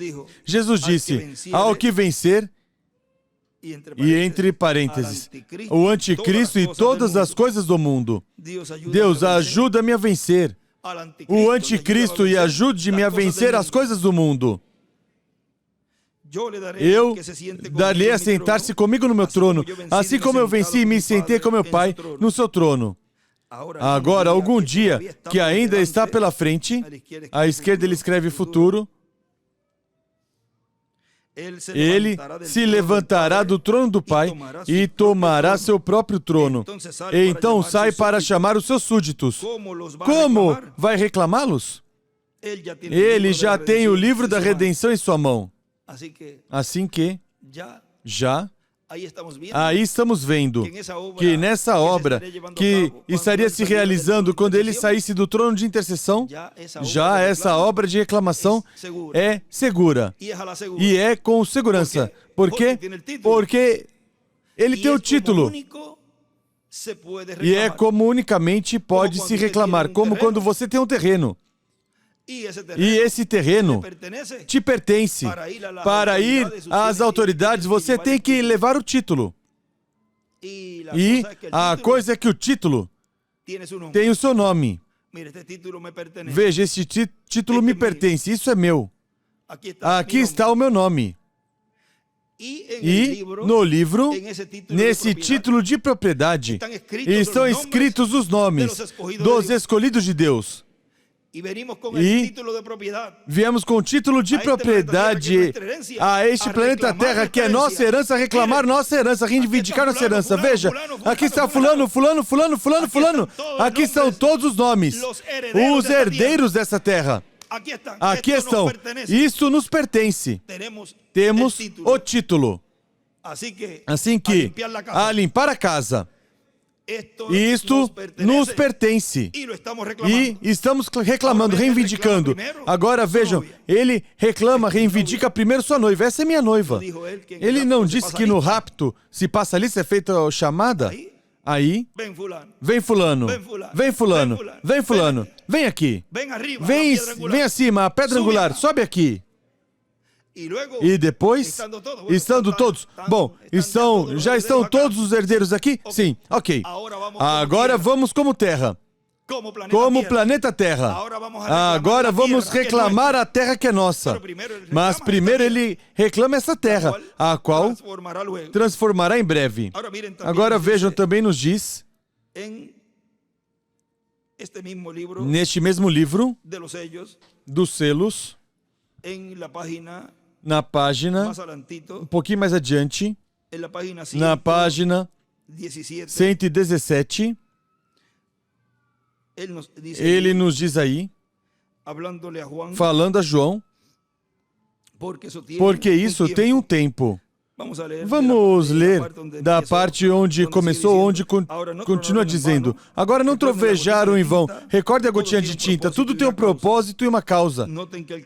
Jesus disse: ao que vencer, e entre parênteses, o anticristo e todas as coisas do mundo. Deus, ajuda-me a vencer o anticristo e ajude-me a vencer as coisas do mundo. Eu dar-lhe a sentar-se comigo no meu trono, assim como eu venci e me sentei com meu Pai no seu trono. Agora, algum dia que ainda está pela frente, à esquerda ele escreve futuro, ele se levantará do trono do Pai e tomará seu próprio trono. E então sai para chamar os seus súditos. Como vai reclamá-los? Ele já tem o livro da redenção em sua mão. Assim que, já, aí estamos vendo que nessa obra que estaria se realizando quando ele saísse do trono de intercessão, já essa obra de reclamação é segura. E é com segurança. Por quê? Porque ele tem o título. E é como unicamente pode se reclamar, como quando você tem um terreno. E esse terreno te pertence. Para ir às autoridades, você tem que levar o título. E a coisa é que o título tem o seu nome. Veja, esse título me pertence, isso é meu. Aqui está o meu nome. E no livro, nesse título de propriedade, estão escritos os nomes dos escolhidos de Deus. E viemos com o título de propriedade a este planeta Terra, que é nossa herança, reclamar nossa herança, reivindicar nossa herança. Veja, aqui está fulano, fulano, fulano, fulano, fulano. Aqui estão todos os nomes, os herdeiros dessa terra. Aqui estão. Isso nos pertence. Temos o título. Assim que, a limpar a casa, isto nos pertence. E estamos reclamando, reivindicando. Agora vejam, ele reclama, reivindica primeiro sua noiva. Essa é minha noiva. Ele não disse que no rapto, se passa ali, se é feita a chamada? Aí, vem fulano, vem fulano, vem fulano, vem aqui. Vem acima, a pedra angular, sobe aqui. E depois, estando todos... Bom, já estão todos os herdeiros aqui? Sim, ok. Agora vamos como terra. Como planeta Terra. Agora vamos reclamar a terra que é nossa. Mas primeiro ele reclama essa terra, a qual transformará em breve. Agora vejam, também nos diz, neste mesmo livro dos selos, na página, um pouquinho mais adiante, na página 117, ele nos diz aí, falando a João, porque isso tem um tempo. Vamos ler da parte onde começou, onde continua dizendo: agora não trovejaram em vão. Recorde a gotinha de tinta. Tudo tem um propósito e uma causa.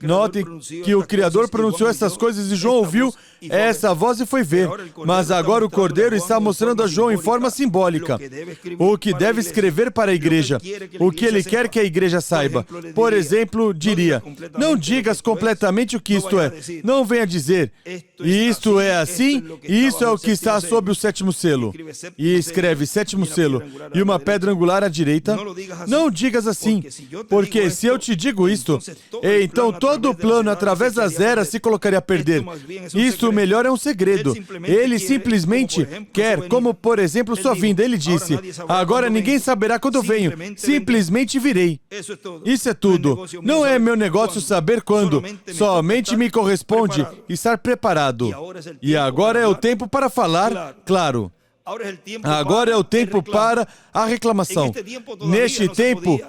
Notem que o Criador pronunciou essas coisas e João ouviu essa voz e foi ver. Mas agora o Cordeiro está mostrando a João em forma simbólica o que deve escrever para a igreja, o que ele quer que a igreja saiba. Por exemplo, diria: não digas completamente o que isto é. Não venha dizer: isto é assim Sim, isso é o que está sob o sétimo selo. E escreve sétimo selo e uma pedra angular à direita. Não digas assim, porque se eu te digo isto, então todo o plano através das eras se colocaria a perder. Isto melhor é um segredo. Ele simplesmente quer, como por exemplo sua vinda. Ele disse, agora ninguém saberá quando eu venho, simplesmente virei. Isso é tudo. Não é meu negócio saber quando. Somente me corresponde estar preparado. E agora é o tempo para falar, claro. Agora é o tempo para a reclamação. Neste tempo,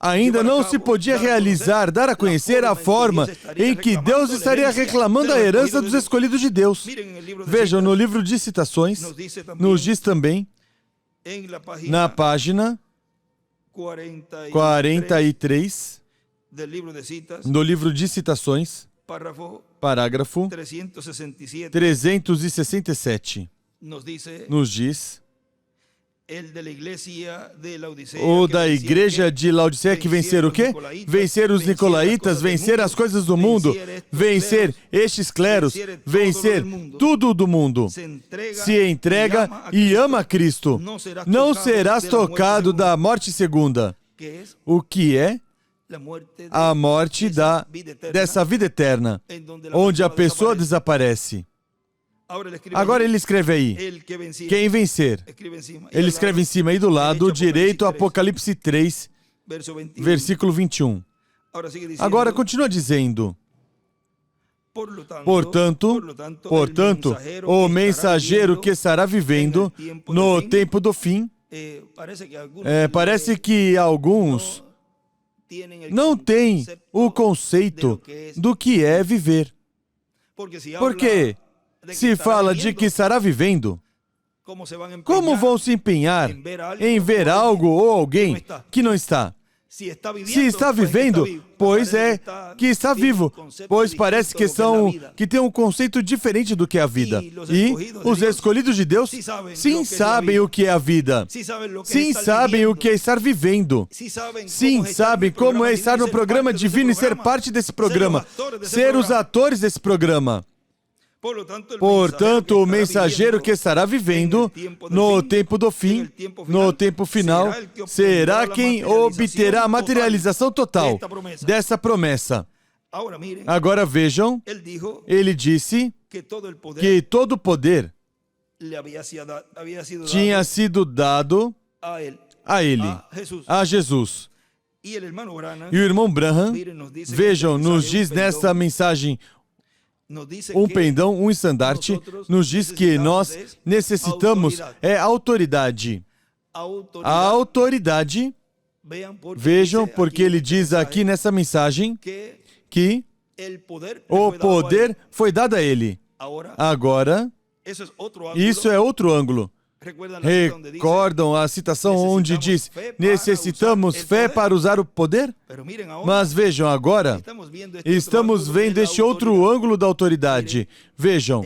ainda não se podia realizar, dar a conhecer a forma em que Deus estaria reclamando a herança dos escolhidos de Deus. Vejam, no livro de Citações, nos diz também, na página 43 do livro de Citações, parágrafo 367, nos diz, o da igreja de Laodiceia que vencer o quê? Vencer os nicolaítas, vencer as coisas do mundo, vencer estes cleros, vencer tudo do mundo. Se entrega e ama Cristo. Não serás tocado da morte segunda. O que é? A morte dessa vida eterna, onde a pessoa desaparece. Agora ele escreve aí, quem vencer. Ele escreve em cima aí do lado direito, Apocalipse 3, versículo 21. Agora continua dizendo, portanto, o mensageiro que estará vivendo no tempo do fim, parece que alguns não têm o conceito do que é viver. Porque se fala de que estará vivendo, como vão se empenhar em ver algo ou alguém que não está? Se está vivendo, pois é que está vivo, pois parece que tem um conceito diferente do que é a vida. E os escolhidos de Deus, sim, sabem o que é a vida. Sim, sabem o que é estar vivendo. Sim, sabem como é estar no programa divino e ser parte desse programa, ser os atores desse programa. Portanto, o mensageiro que estará vivendo no tempo do fim, no tempo final, será quem obterá a materialização total dessa promessa. Agora vejam, ele disse que todo o poder tinha sido dado a ele, a Jesus. E o irmão Branham, vejam, nos diz nessa mensagem, um pendão, um estandarte, nos diz que nós necessitamos autoridade. A autoridade, vejam, porque ele diz aqui nessa mensagem que o poder foi dado a ele. Agora, isso é outro ângulo. Recordam a citação onde diz, necessitamos fé para usar o poder? Mas vejam, agora, estamos vendo este outro ângulo da autoridade. Vejam,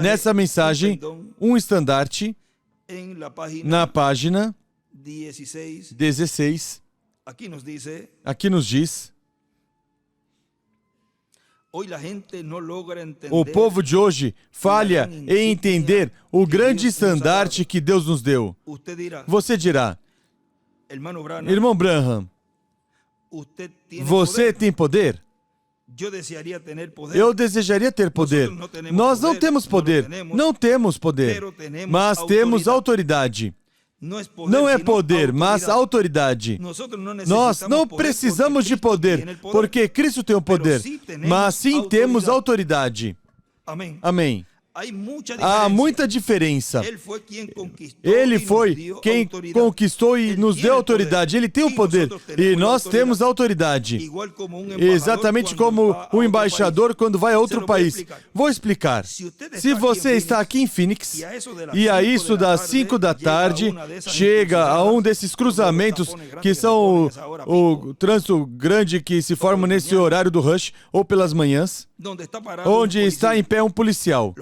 nessa mensagem, um estandarte, na página 16, aqui nos diz, o povo de hoje falha em entender o grande estandarte que Deus nos deu. Você dirá, irmão Branham, você tem poder? Eu desejaria ter poder. Nós não temos poder. Não temos poder. Mas temos autoridade. Não é poder, mas autoridade. Nós não precisamos de poder, porque Cristo tem o poder, mas sim temos autoridade. Amém. Há muita diferença. Ele foi quem conquistou e nos deu autoridade. Ele tem o poder e nós temos autoridade. Exatamente como o embaixador quando vai a outro país. Vou explicar. Se você está aqui em Phoenix e a isso das 5 da tarde chega a um desses cruzamentos que são o trânsito grande que se forma nesse horário do rush ou pelas manhãs, onde está em pé um policial.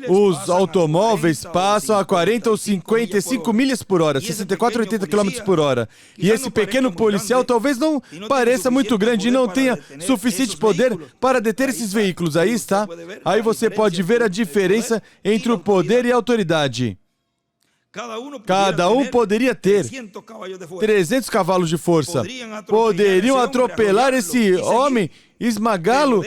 Os automóveis passam a 40 ou 55 milhas por hora, 64 ou 80 km por hora. E esse pequeno policial talvez não pareça muito grande e não tenha suficiente poder para deter esses veículos. Aí está. Aí você pode ver a diferença entre o poder e a autoridade. Cada um poderia ter 300 cavalos de força. Poderiam atropelar esse homem, esmagá-lo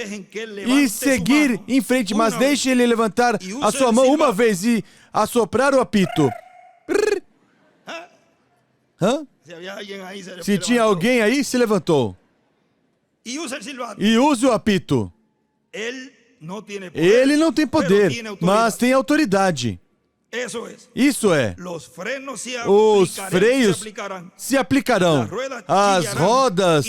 e seguir em frente, mas deixe ele levantar a sua mão uma vez e assoprar o apito. Hã? Se tinha alguém aí, se levantou. E use o apito. Ele não tem poder, mas tem autoridade. Isso é. Os freios se aplicarão. As rodas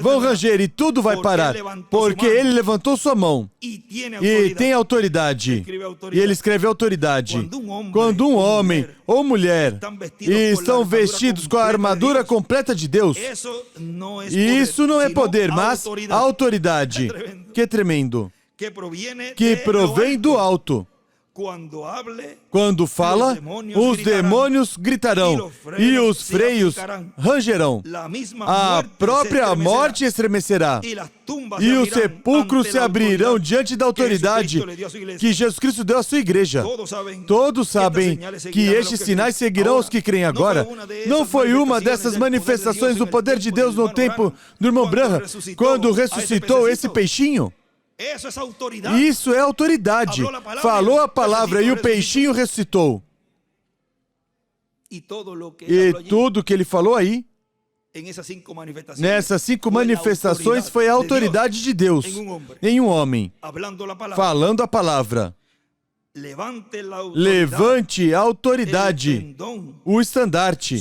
vão ranger e tudo vai parar, porque ele levantou sua mão e tem autoridade. E ele escreve autoridade. Quando um homem ou mulher estão vestidos com a armadura completa de Deus, isso não é poder, mas autoridade. Que tremendo. Que provém do alto. Quando fala, os demônios gritarão e os freios rangerão. A própria morte estremecerá e os sepulcros se abrirão diante da autoridade que Jesus Cristo deu à sua igreja. Todos sabem que estes sinais seguirão os que creem agora. Não foi uma dessas manifestações do poder de Deus no tempo do irmão Branham, quando ressuscitou esse peixinho? Isso é autoridade. Falou a palavra e o peixinho ressuscitou. E tudo que ele falou aí, nessas 5 manifestações, foi a autoridade de Deus em um homem, falando a palavra. Levante a autoridade, o estandarte.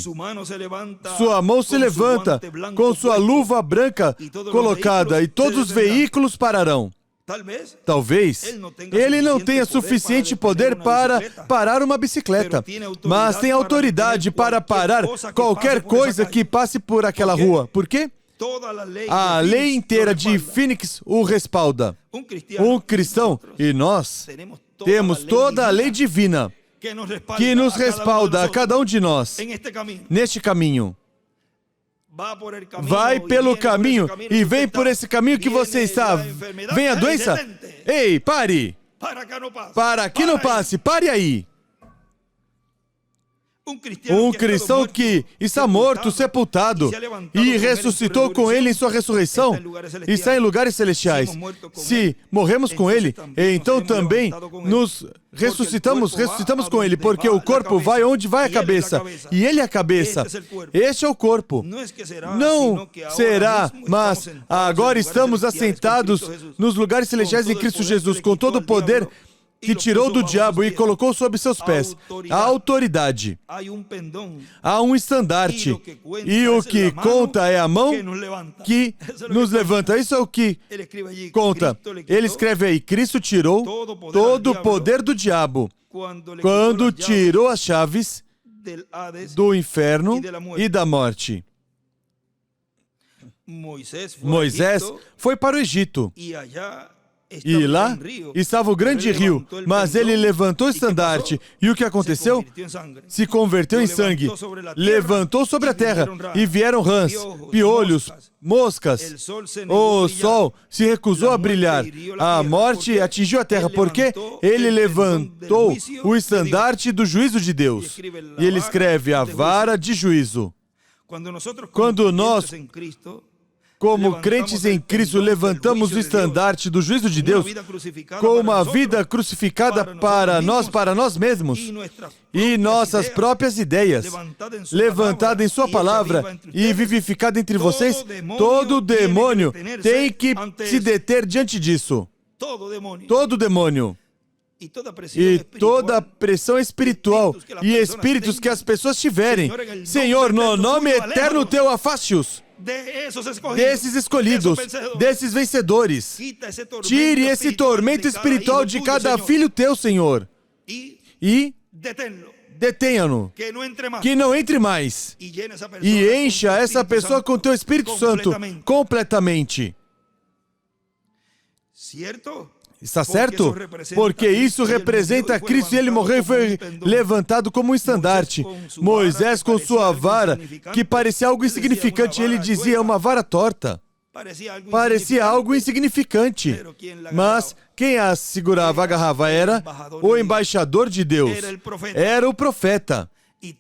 Sua mão se levanta com sua luva branca colocada e todos os veículos pararão. Talvez ele não tenha suficiente poder para parar uma bicicleta, mas tem autoridade para parar qualquer coisa que passe por aquela rua. Por quê? A lei inteira de Phoenix o respalda. Um cristão, e nós temos toda a lei divina que nos respalda a cada um de nós neste caminho. Vai pelo caminho e vem por esse caminho que você está. Vem a doença? Ei, pare! Para que não passe, pare aí! Um cristão que está morto, sepultado, e ressuscitou com ele em sua ressurreição, está em lugares celestiais. Se morremos com ele, então também nos ressuscitamos com ele, porque o corpo vai onde vai a cabeça, e ele é a cabeça. Este é o corpo. Não será, mas agora estamos assentados nos lugares celestiais em Cristo Jesus, com todo o poder que tirou do diabo e colocou sob seus pés. A autoridade. Há um estandarte. E o que conta é a mão que nos levanta. Isso é o que conta. Ele escreve aí, Cristo tirou todo o poder do diabo quando tirou as chaves do inferno e da morte. Moisés foi para o Egito. E lá estava o grande rio, mas ele levantou o estandarte. E o que aconteceu? Se converteu em sangue. Levantou sobre a terra e vieram rãs, piolhos, moscas. O sol se recusou a brilhar. A morte atingiu a terra porque ele levantou o estandarte do juízo de Deus. E ele escreve a vara de juízo. Quando nós, como crentes em Cristo, levantamos o estandarte do juízo de Deus com uma vida crucificada para nós mesmos e nossas próprias ideias, levantada em sua palavra e vivificada entre vocês, todo demônio tem que se deter diante disso. Todo demônio. E toda pressão espiritual e espíritos que as pessoas tiverem. Senhor, no nome eterno teu, afaste-os. Desses escolhidos, desses vencedores. Tire esse tormento espiritual de cada filho teu, Senhor. E detenha-no. Que não entre mais. E encha essa pessoa com teu Espírito Santo completamente. Está certo? Porque isso representa Cristo e ele morreu e foi levantado como um estandarte. Moisés com sua vara, que parecia algo insignificante, ele dizia uma vara torta. Parecia algo insignificante. Mas quem a segurava, agarrava, era o embaixador de Deus. Era o profeta. E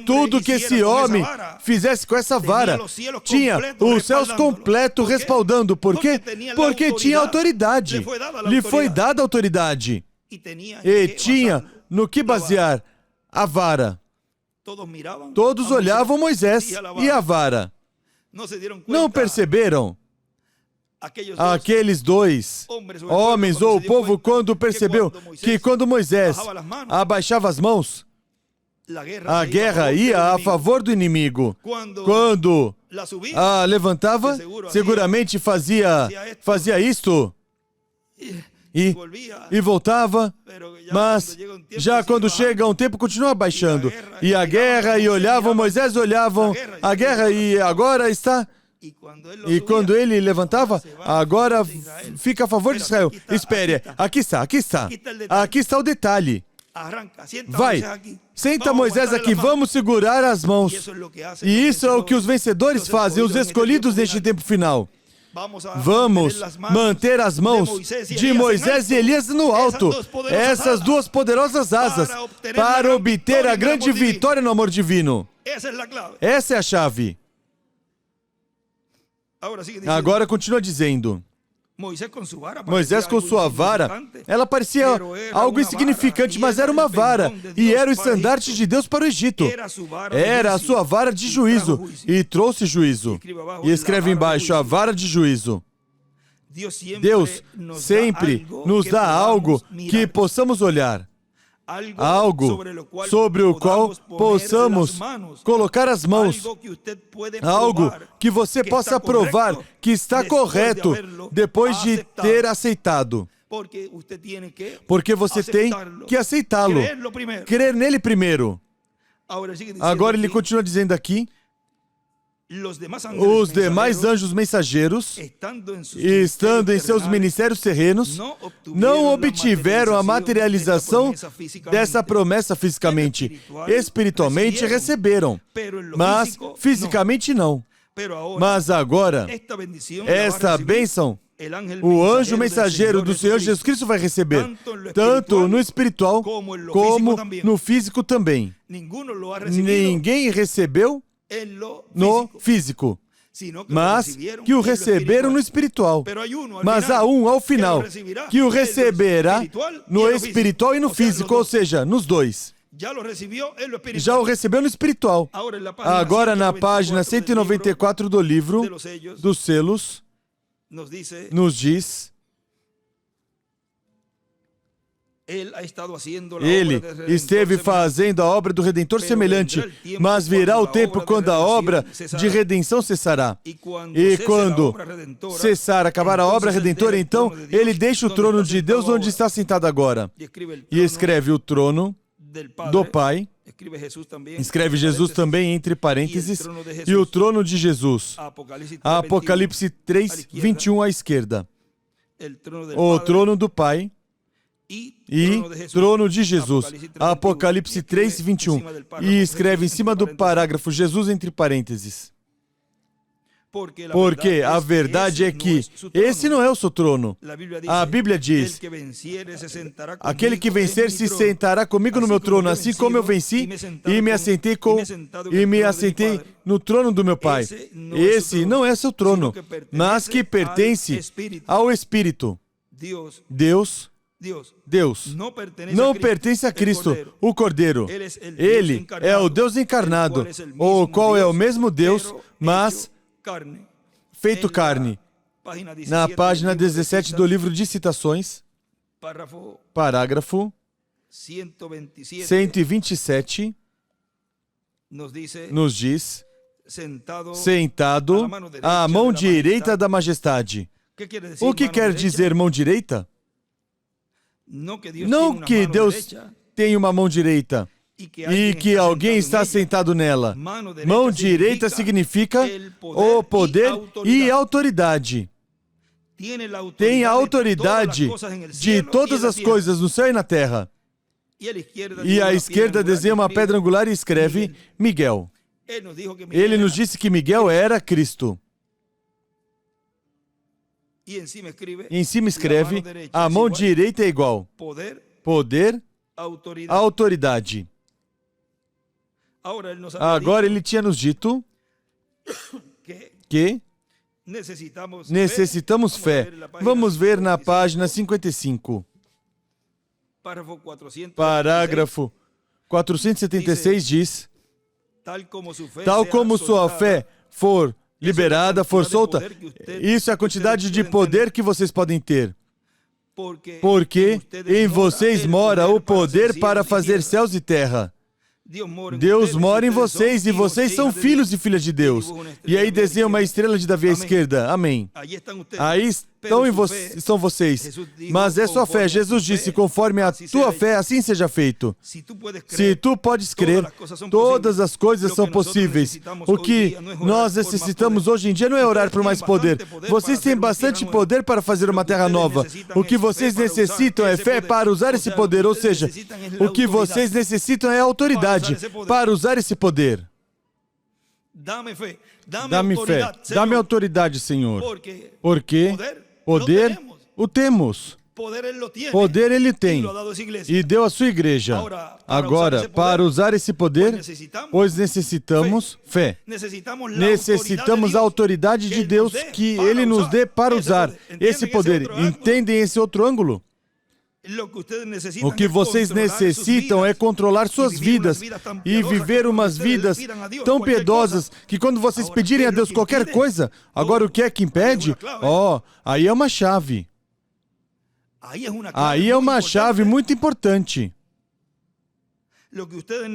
tudo que esse homem fizesse com essa vara, tinha os céus completos respaldando. Por quê? Porque tinha autoridade. Lhe foi dada autoridade. E tinha no que basear a vara. Todos olhavam Moisés e a vara. Não perceberam? Aqueles dois homens ou o povo, quando percebeu que quando Moisés abaixava as mãos, a guerra ia a favor do inimigo. Quando a levantava, seguramente fazia isto e voltava, mas já quando chega um tempo continua baixando. E a guerra, e olhavam, Moisés olhavam, a guerra e agora está... E quando ele levantava, agora fica a favor de Israel. Espere, aqui está o detalhe. Vai, senta Moisés aqui, vamos segurar as mãos. E isso é o que os vencedores fazem, os escolhidos neste tempo final. Vamos manter as mãos de Moisés e Elias no alto, essas duas poderosas asas, para obter a grande vitória no amor divino. Essa é a chave. Agora continua dizendo. Moisés com sua vara, ela parecia algo insignificante, mas era uma vara, e era o estandarte de Deus para o Egito. Era a sua vara de juízo, e trouxe juízo. E escreve embaixo, a vara de juízo. Deus sempre nos dá algo que possamos olhar. Algo sobre o qual possamos colocar as mãos. Algo que você possa provar que está correto depois de ter aceitado. Porque você tem que aceitá-lo. Crer nele primeiro. Agora ele continua dizendo aqui. Os demais anjos mensageiros, estando em seus ministérios terrenos, não obtiveram a materialização dessa promessa fisicamente. Espiritualmente receberam, mas fisicamente não. Mas agora, esta bênção, o anjo mensageiro do Senhor Jesus Cristo vai receber, tanto no espiritual como no físico também. Ninguém recebeu no físico, mas que o receberam no espiritual. Mas há um, ao final, que o receberá no espiritual e no físico, ou seja, nos dois. Já o recebeu no espiritual. Agora, na página 194 do livro dos selos, nos diz... Ele esteve fazendo a obra do Redentor semelhante, mas virá o tempo quando a obra de redenção cessará. E quando cessar, acabar a obra redentora, então ele deixa o trono de Deus onde está sentado agora. E escreve o trono do Pai, escreve Jesus também entre parênteses, e o trono de Jesus. Apocalipse 3, 21 à esquerda. O trono do Pai e trono de Jesus. Apocalipse 3, 21. E escreve em cima do parágrafo Jesus entre parênteses. Porque a verdade é que esse não é o seu trono. A Bíblia diz, aquele que vencer se sentará comigo no meu trono, assim como eu venci e me assentei no trono do meu Pai. Esse não é seu trono, mas que pertence ao Espírito. Deus não pertence a Cristo, o Cordeiro. Ele é o Deus encarnado, o qual é o mesmo Deus, mas feito carne. Na página 17 do livro de citações, parágrafo 127, nos diz, sentado à mão direita da majestade. O que quer dizer mão direita? Não que Deus tem uma mão direita e que alguém está sentado nela. Mão direita significa o poder e autoridade. tem a autoridade de todas as coisas no céu e na terra. E à esquerda desenha uma pedra angular e escreve Miguel. Ele nos disse que Miguel era Cristo. E em cima escreve, a mão direita é igual. Poder, autoridade. Agora ele tinha nos dito que necessitamos fé. Vamos ver na página 55. Parágrafo 476 diz: tal como sua fé for liberada, for solta, isso é a quantidade de poder que vocês podem ter. Porque em vocês mora o poder para fazer céus e terra. Deus mora em vocês e vocês são filhos e filhas de Deus. E aí desenha uma estrela de Davi à esquerda. Amém. Aí estão vocês. Mas é sua fé. Jesus disse, conforme a tua fé, assim seja feito. Se tu podes crer, todas as coisas são possíveis. O que nós necessitamos hoje em dia não é orar por mais poder. Vocês têm bastante poder para fazer uma terra nova. O que vocês necessitam é fé para usar esse poder. Ou seja, o que vocês necessitam é autoridade para usar esse poder. Dá-me fé, dá-me autoridade, Senhor. Porque poder o temos. Poder ele tem e deu à sua igreja. Agora, para usar esse poder, pois necessitamos fé. Necessitamos a autoridade de Deus que Ele nos dê para usar esse poder. Entendem esse outro ângulo? O que vocês necessitam é controlar suas vidas e viver umas vidas tão piedosas que quando vocês pedirem a Deus qualquer coisa, agora o que é que impede? Aí é uma chave. Aí é uma chave muito importante.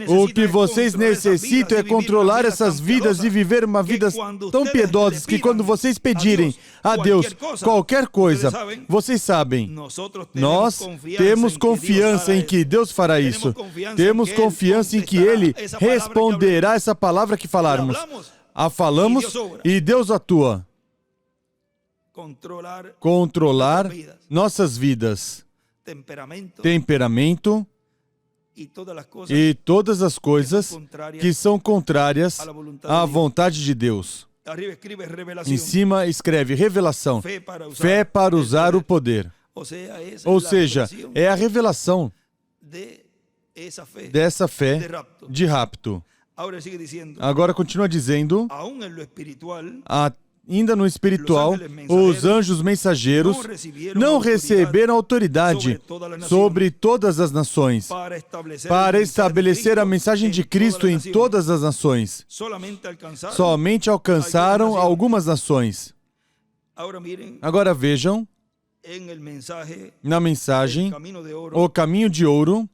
O que vocês necessitam é controlar essas vidas e viver uma vida tão piedosa que quando vocês pedirem a Deus qualquer coisa, vocês sabem, nós temos confiança em que Deus fará isso. Temos confiança em que Ele responderá essa palavra que falarmos. A falamos e Deus atua. Controlar nossas vidas, temperamento e todas as coisas que são contrárias à vontade de Deus. Em cima escreve revelação, fé para usar o poder. Ou seja, é a revelação dessa fé de rapto. Agora continua dizendo, ainda no espiritual, os anjos mensageiros não receberam autoridade sobre todas as nações para estabelecer a mensagem de Cristo em todas as nações. Somente alcançaram algumas nações. Agora vejam, na mensagem, o caminho de ouro,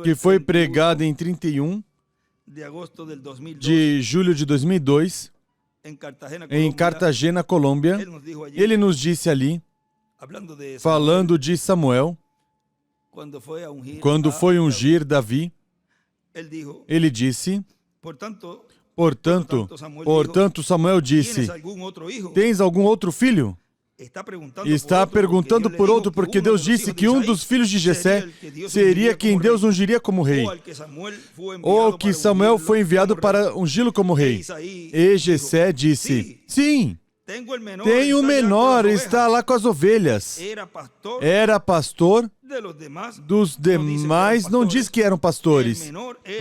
que foi pregado em 31 de julho de 2002, em Cartagena, Colômbia. Ele nos disse ali, falando de Samuel, quando foi ungir Davi, ele disse, portanto, Samuel disse, tens algum outro filho? Está perguntando por outro, porque Deus disse que um dos filhos de Jessé seria quem Deus ungiria como rei, ou que Samuel foi enviado para ungí-lo como rei. E Jessé disse, sim, tem o menor, está lá com as ovelhas. Era pastor dos demais, não diz que eram pastores.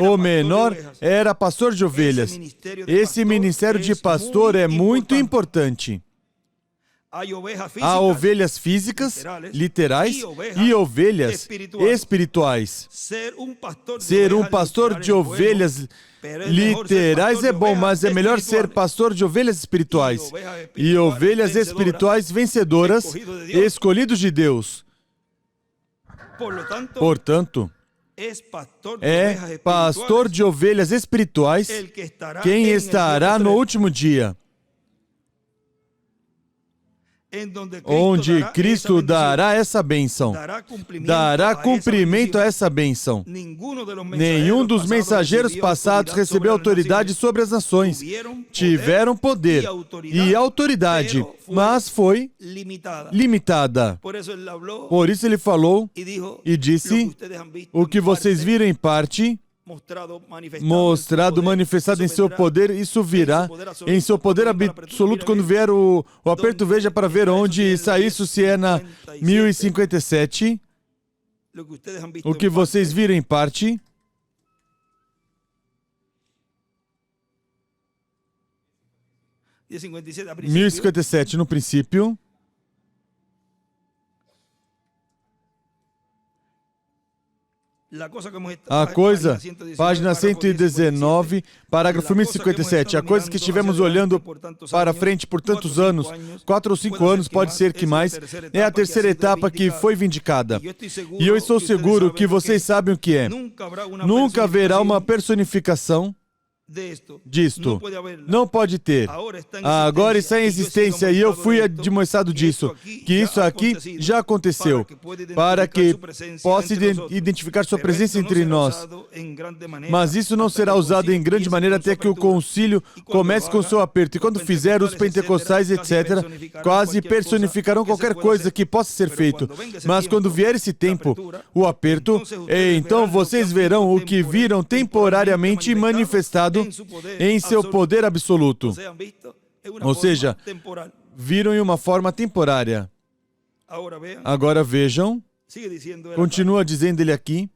O menor era pastor de ovelhas. Esse ministério de pastor é muito importante. Há ovelhas físicas, literais, e ovelhas espirituais. Ser um pastor de ovelhas literais é bom, mas é melhor ser pastor de ovelhas espirituais. E ovelhas espirituais vencedoras, escolhidos de Deus. Portanto, é pastor de ovelhas espirituais quem estará no último dia. onde Cristo dará essa bênção, dará cumprimento a essa bênção. Nenhum dos mensageiros passados recebeu autoridade sobre as nações. Tiveram poder e autoridade, mas foi limitada. Por isso ele falou e disse: o que vocês viram em parte, mostrado, manifestado em seu poder, isso virá em seu poder absoluto quando vier o aperto. Veja para ver onde isso se é na 1057. O que vocês viram em parte, a 1057 no princípio. A coisa, página 119, parágrafo 1057, a coisa que estivemos olhando para frente por tantos anos, 4 ou 5 anos, pode ser que mais, é a terceira etapa que foi vindicada. E eu estou seguro que vocês sabem o que é. Nunca haverá uma personificação disto. Não pode ter. Agora está em existência e eu fui demonstrado disso, que isso aqui já aconteceu, para que possa identificar sua presença entre nós. Mas isso não será usado em grande maneira até que o concílio comece com seu aperto. E quando fizer, os pentecostais, etc., quase personificarão qualquer coisa que possa ser feito. Mas quando vier esse tempo, o aperto, então vocês verão o que viram temporariamente manifestado em seu poder absoluto. Ou seja, viram em uma forma temporária. Agora vejam, continua dizendo ele aqui,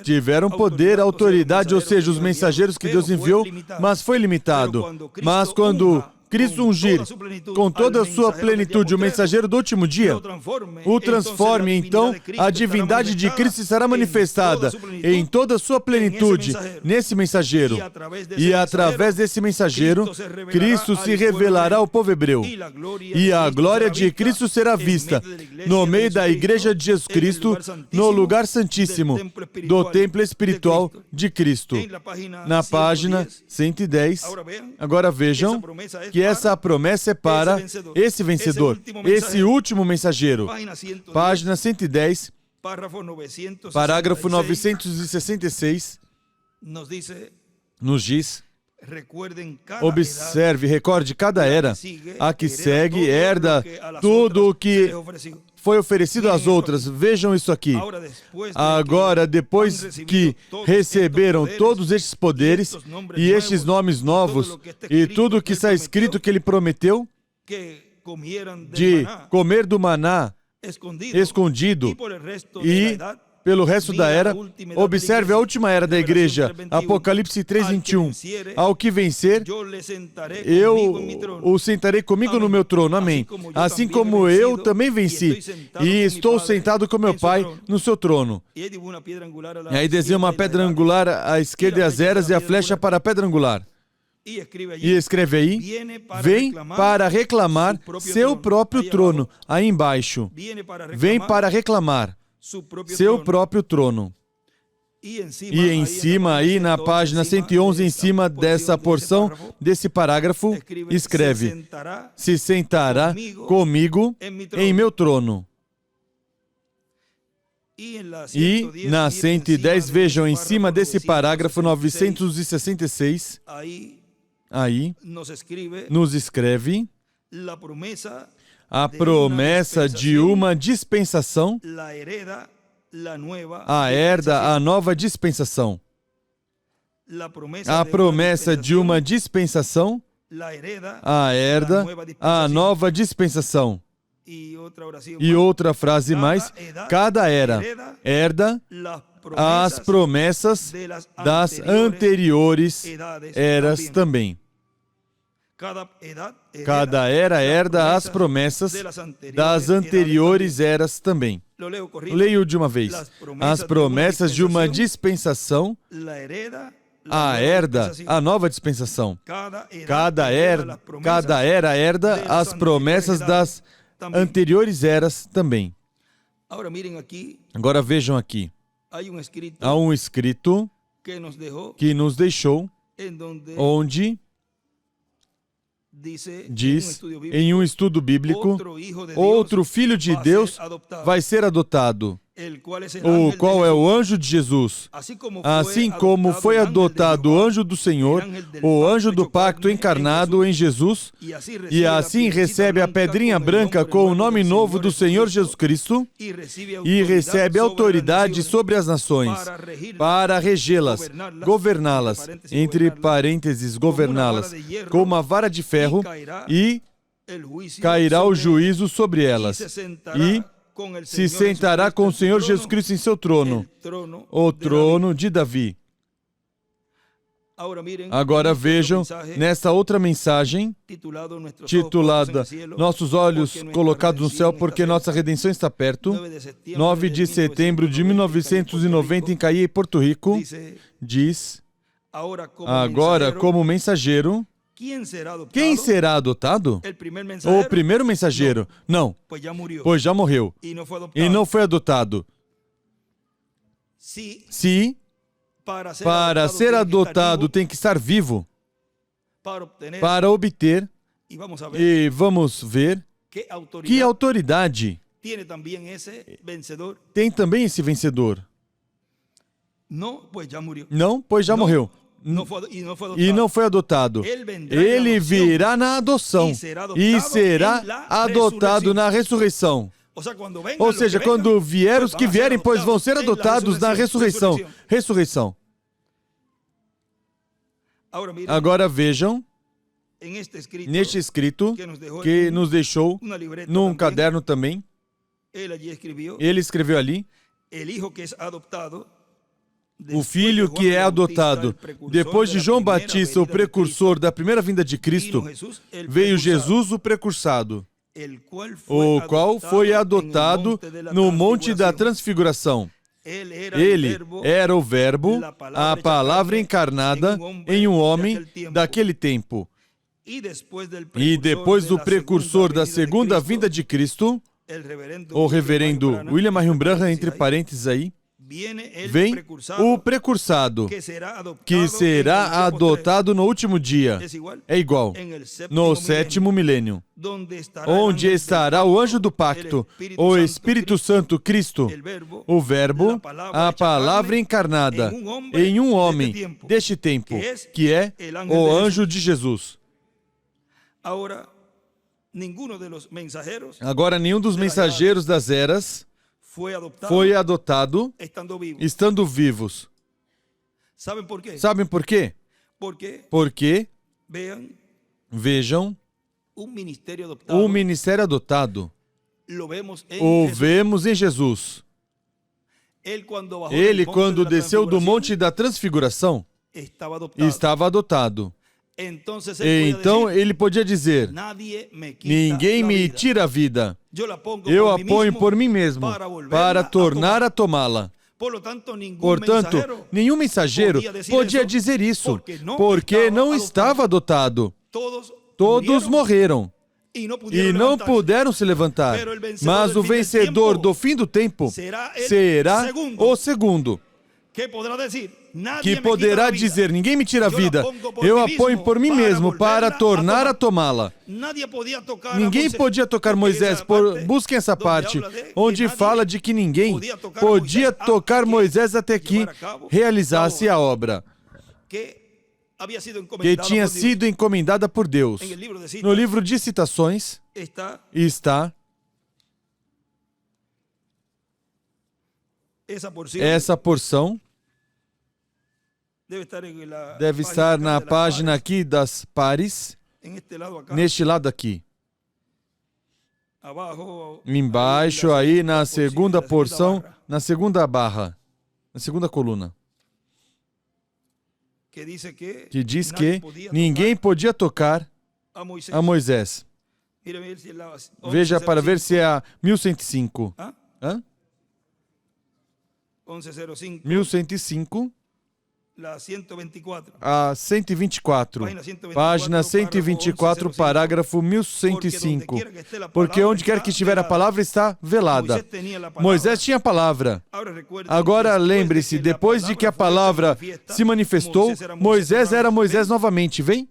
tiveram poder, autoridade, ou seja, os mensageiros que Deus enviou, mas foi limitado. Mas quando Cristo ungir com toda a sua plenitude o mensageiro do último dia, o transforme, então a divindade de Cristo será manifestada em toda a sua plenitude nesse mensageiro. E através desse mensageiro, Cristo se revelará ao povo hebreu. E a glória de Cristo será vista no meio da igreja de Jesus Cristo, no lugar santíssimo do templo espiritual de Cristo. Na página 110, agora vejam que essa promessa é para esse vencedor, esse último mensageiro. Página 110, parágrafo 966, nos diz: observe, recorde cada era, a que segue, herda tudo o que foi oferecido às outras. Vejam isso aqui. Agora, depois que receberam todos estes poderes e estes nomes novos e tudo o que está escrito que ele prometeu, de comer do maná escondido e pelo resto da era, observe a última era da igreja, Apocalipse 3:21. Ao que vencer, eu o sentarei comigo no meu trono. Amém. Assim como eu também venci e estou sentado com meu Pai no seu trono. E aí desenha uma pedra angular à esquerda e as eras e a flecha para a pedra angular. E escreve aí: vem para reclamar seu próprio trono, aí embaixo. Vem para reclamar seu próprio trono. E em cima, aí na página 111, em cima dessa porção, desse parágrafo, escreve: se sentará comigo em meu trono. E na 110, vejam, em cima desse parágrafo 966, aí nos escreve a promessa de uma dispensação, a herda, a nova dispensação. A promessa de uma dispensação, a herda, a nova dispensação. E outra frase mais: cada era herda as promessas das anteriores eras também. Cada era herda as promessas das anteriores eras também. Leio de uma vez. As promessas de uma dispensação, a herda, a nova dispensação. Cada era herda as promessas das anteriores eras também. Agora vejam aqui. Há um escrito que nos deixou, onde diz em um estudo bíblico, outro filho de Deus vai ser adotado, o qual é o anjo de Jesus. Assim como foi adotado o anjo do Senhor, o anjo do pacto encarnado em Jesus, e assim recebe a pedrinha branca com o nome novo do Senhor Jesus Cristo, e recebe autoridade sobre as nações, para regê-las, governá-las, entre parênteses, governá-las, com uma vara de ferro, e cairá o juízo sobre elas, e se sentará com o Senhor Jesus Cristo em seu trono, o trono de Davi. Agora vejam, nessa outra mensagem, titulada Nossos Olhos Colocados no Céu, porque Nossa Redenção está perto, 9 de setembro de 1990, em Cayey, Porto Rico, diz, agora, como mensageiro, quem será adotado? O primeiro mensageiro? Não, pois já morreu e não foi adotado. Se para ser adotado tem que estar vivo, para obter, e vamos ver que autoridade tem também esse vencedor. Não, pois já morreu. E não foi adotado. Ele virá na adoção e será adotado na ressurreição. Ou seja, quando vier os que vierem, pois vão ser adotados na ressurreição. Ressurreição. Agora vejam, neste escrito que nos deixou num caderno também, ele escreveu ali, o filho que é adotado. Depois de João Batista, o precursor da primeira vinda de Cristo, veio Jesus, o precursado, o qual foi adotado no Monte da Transfiguração. Ele era o Verbo, a palavra encarnada em um homem daquele tempo. E depois do precursor da segunda vinda de Cristo, o reverendo William Marion Branham, entre parênteses aí, vem o precursado, que será adotado no último dia. É igual, no sétimo milênio, onde estará o anjo do pacto, o Espírito Santo Cristo, o Verbo, a palavra encarnada, em um homem deste tempo, que é o anjo de Jesus. Agora, nenhum dos mensageiros das eras foi adotado estando vivos. Sabem por quê? Porque, vejam, o ministério adotado o vemos em Jesus. Ele, quando desceu do Monte da Transfiguração, estava adotado. Então ele podia dizer, ninguém me tira a vida, eu a ponho por mim mesmo, para tornar a tomá-la. Portanto, nenhum mensageiro podia dizer isso, porque não estava adotado. Todos morreram e não puderam se levantar, mas o vencedor do fim do tempo será o segundo, que poderá dizer, ninguém me tira a vida, eu a ponho por mim mesmo para tornar a tomá-la. Ninguém podia tocar Moisés, busquem essa parte, onde fala de que ninguém podia tocar Moisés até que realizasse a obra que tinha sido encomendada por Deus. No livro de Citações está essa porção. Deve estar na página aqui das pares, neste lado aqui. Embaixo aí na segunda porção, na segunda barra, na segunda coluna. Que diz que ninguém podia tocar a Moisés. Veja para ver se é a 1105. Hã? 1105. A 124, página 124, parágrafo 1105. Porque onde quer que estiver a palavra está velada. Moisés tinha a palavra. Agora lembre-se, depois de que a palavra se manifestou, Moisés era Moisés novamente, vem?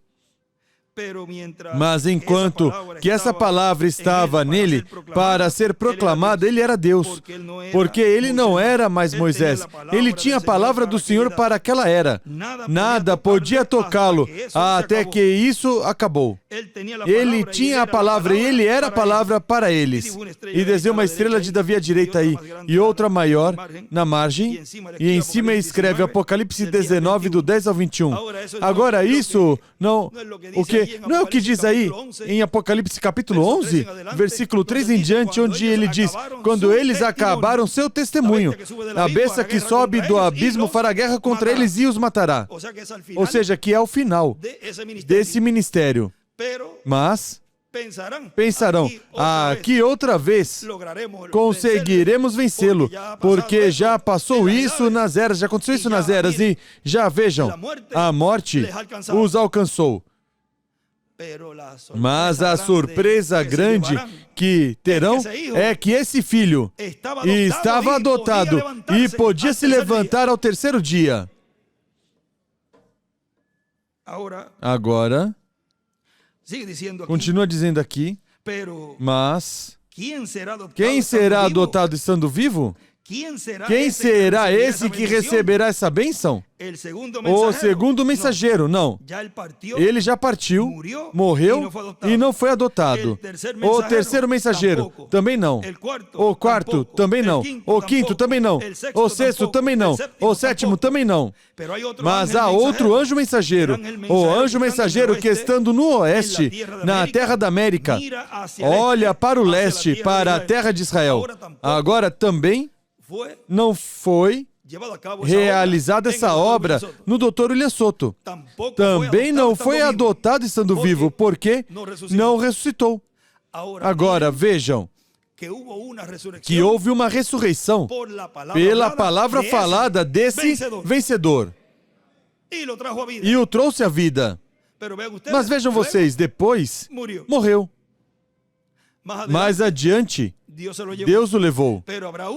Mas enquanto que essa palavra estava nele para ser proclamada, ele era Deus, porque ele não era mais Moisés. Ele tinha a palavra do Senhor para aquela era. Nada podia tocá-lo até que isso acabou. Ele tinha a palavra e ele era a palavra para eles. E desenhou uma estrela de Davi à direita aí, e outra maior na margem, e em cima escreve Apocalipse 19, do 10 ao 21. Agora isso não é o que diz aí em Apocalipse capítulo 11, versículo 3 em diante, onde ele diz: quando eles acabaram seu testemunho, a besta que sobe do abismo fará guerra contra eles e os matará. Ou seja, que é o final desse ministério. Mas pensarão, aqui outra vez conseguiremos vencê-lo, porque já passou isso nas eras, já aconteceu isso nas eras, e já vejam, a morte os alcançou. Mas a surpresa grande que terão é que esse filho estava adotado e podia se levantar ao terceiro dia. Agora, continua dizendo aqui, mas quem será adotado estando vivo? Quem será esse que receberá essa bênção? O segundo mensageiro, não. Ele já partiu, morreu e não foi adotado. O terceiro mensageiro, também não. O quarto, também não. O quinto, também não. O sexto, também não. O sétimo, também não. Mas há outro anjo mensageiro, o anjo mensageiro que estando no oeste, na terra da América, olha para o leste, para a terra de Israel. Agora também não foi realizada essa obra no Dr. William Soto. Também não foi adotado estando vivo, porque não ressuscitou. Agora, vejam que houve uma ressurreição pela palavra falada desse vencedor. E o trouxe à vida. Mas vejam vocês, depois morreu. Mais adiante, Deus o levou.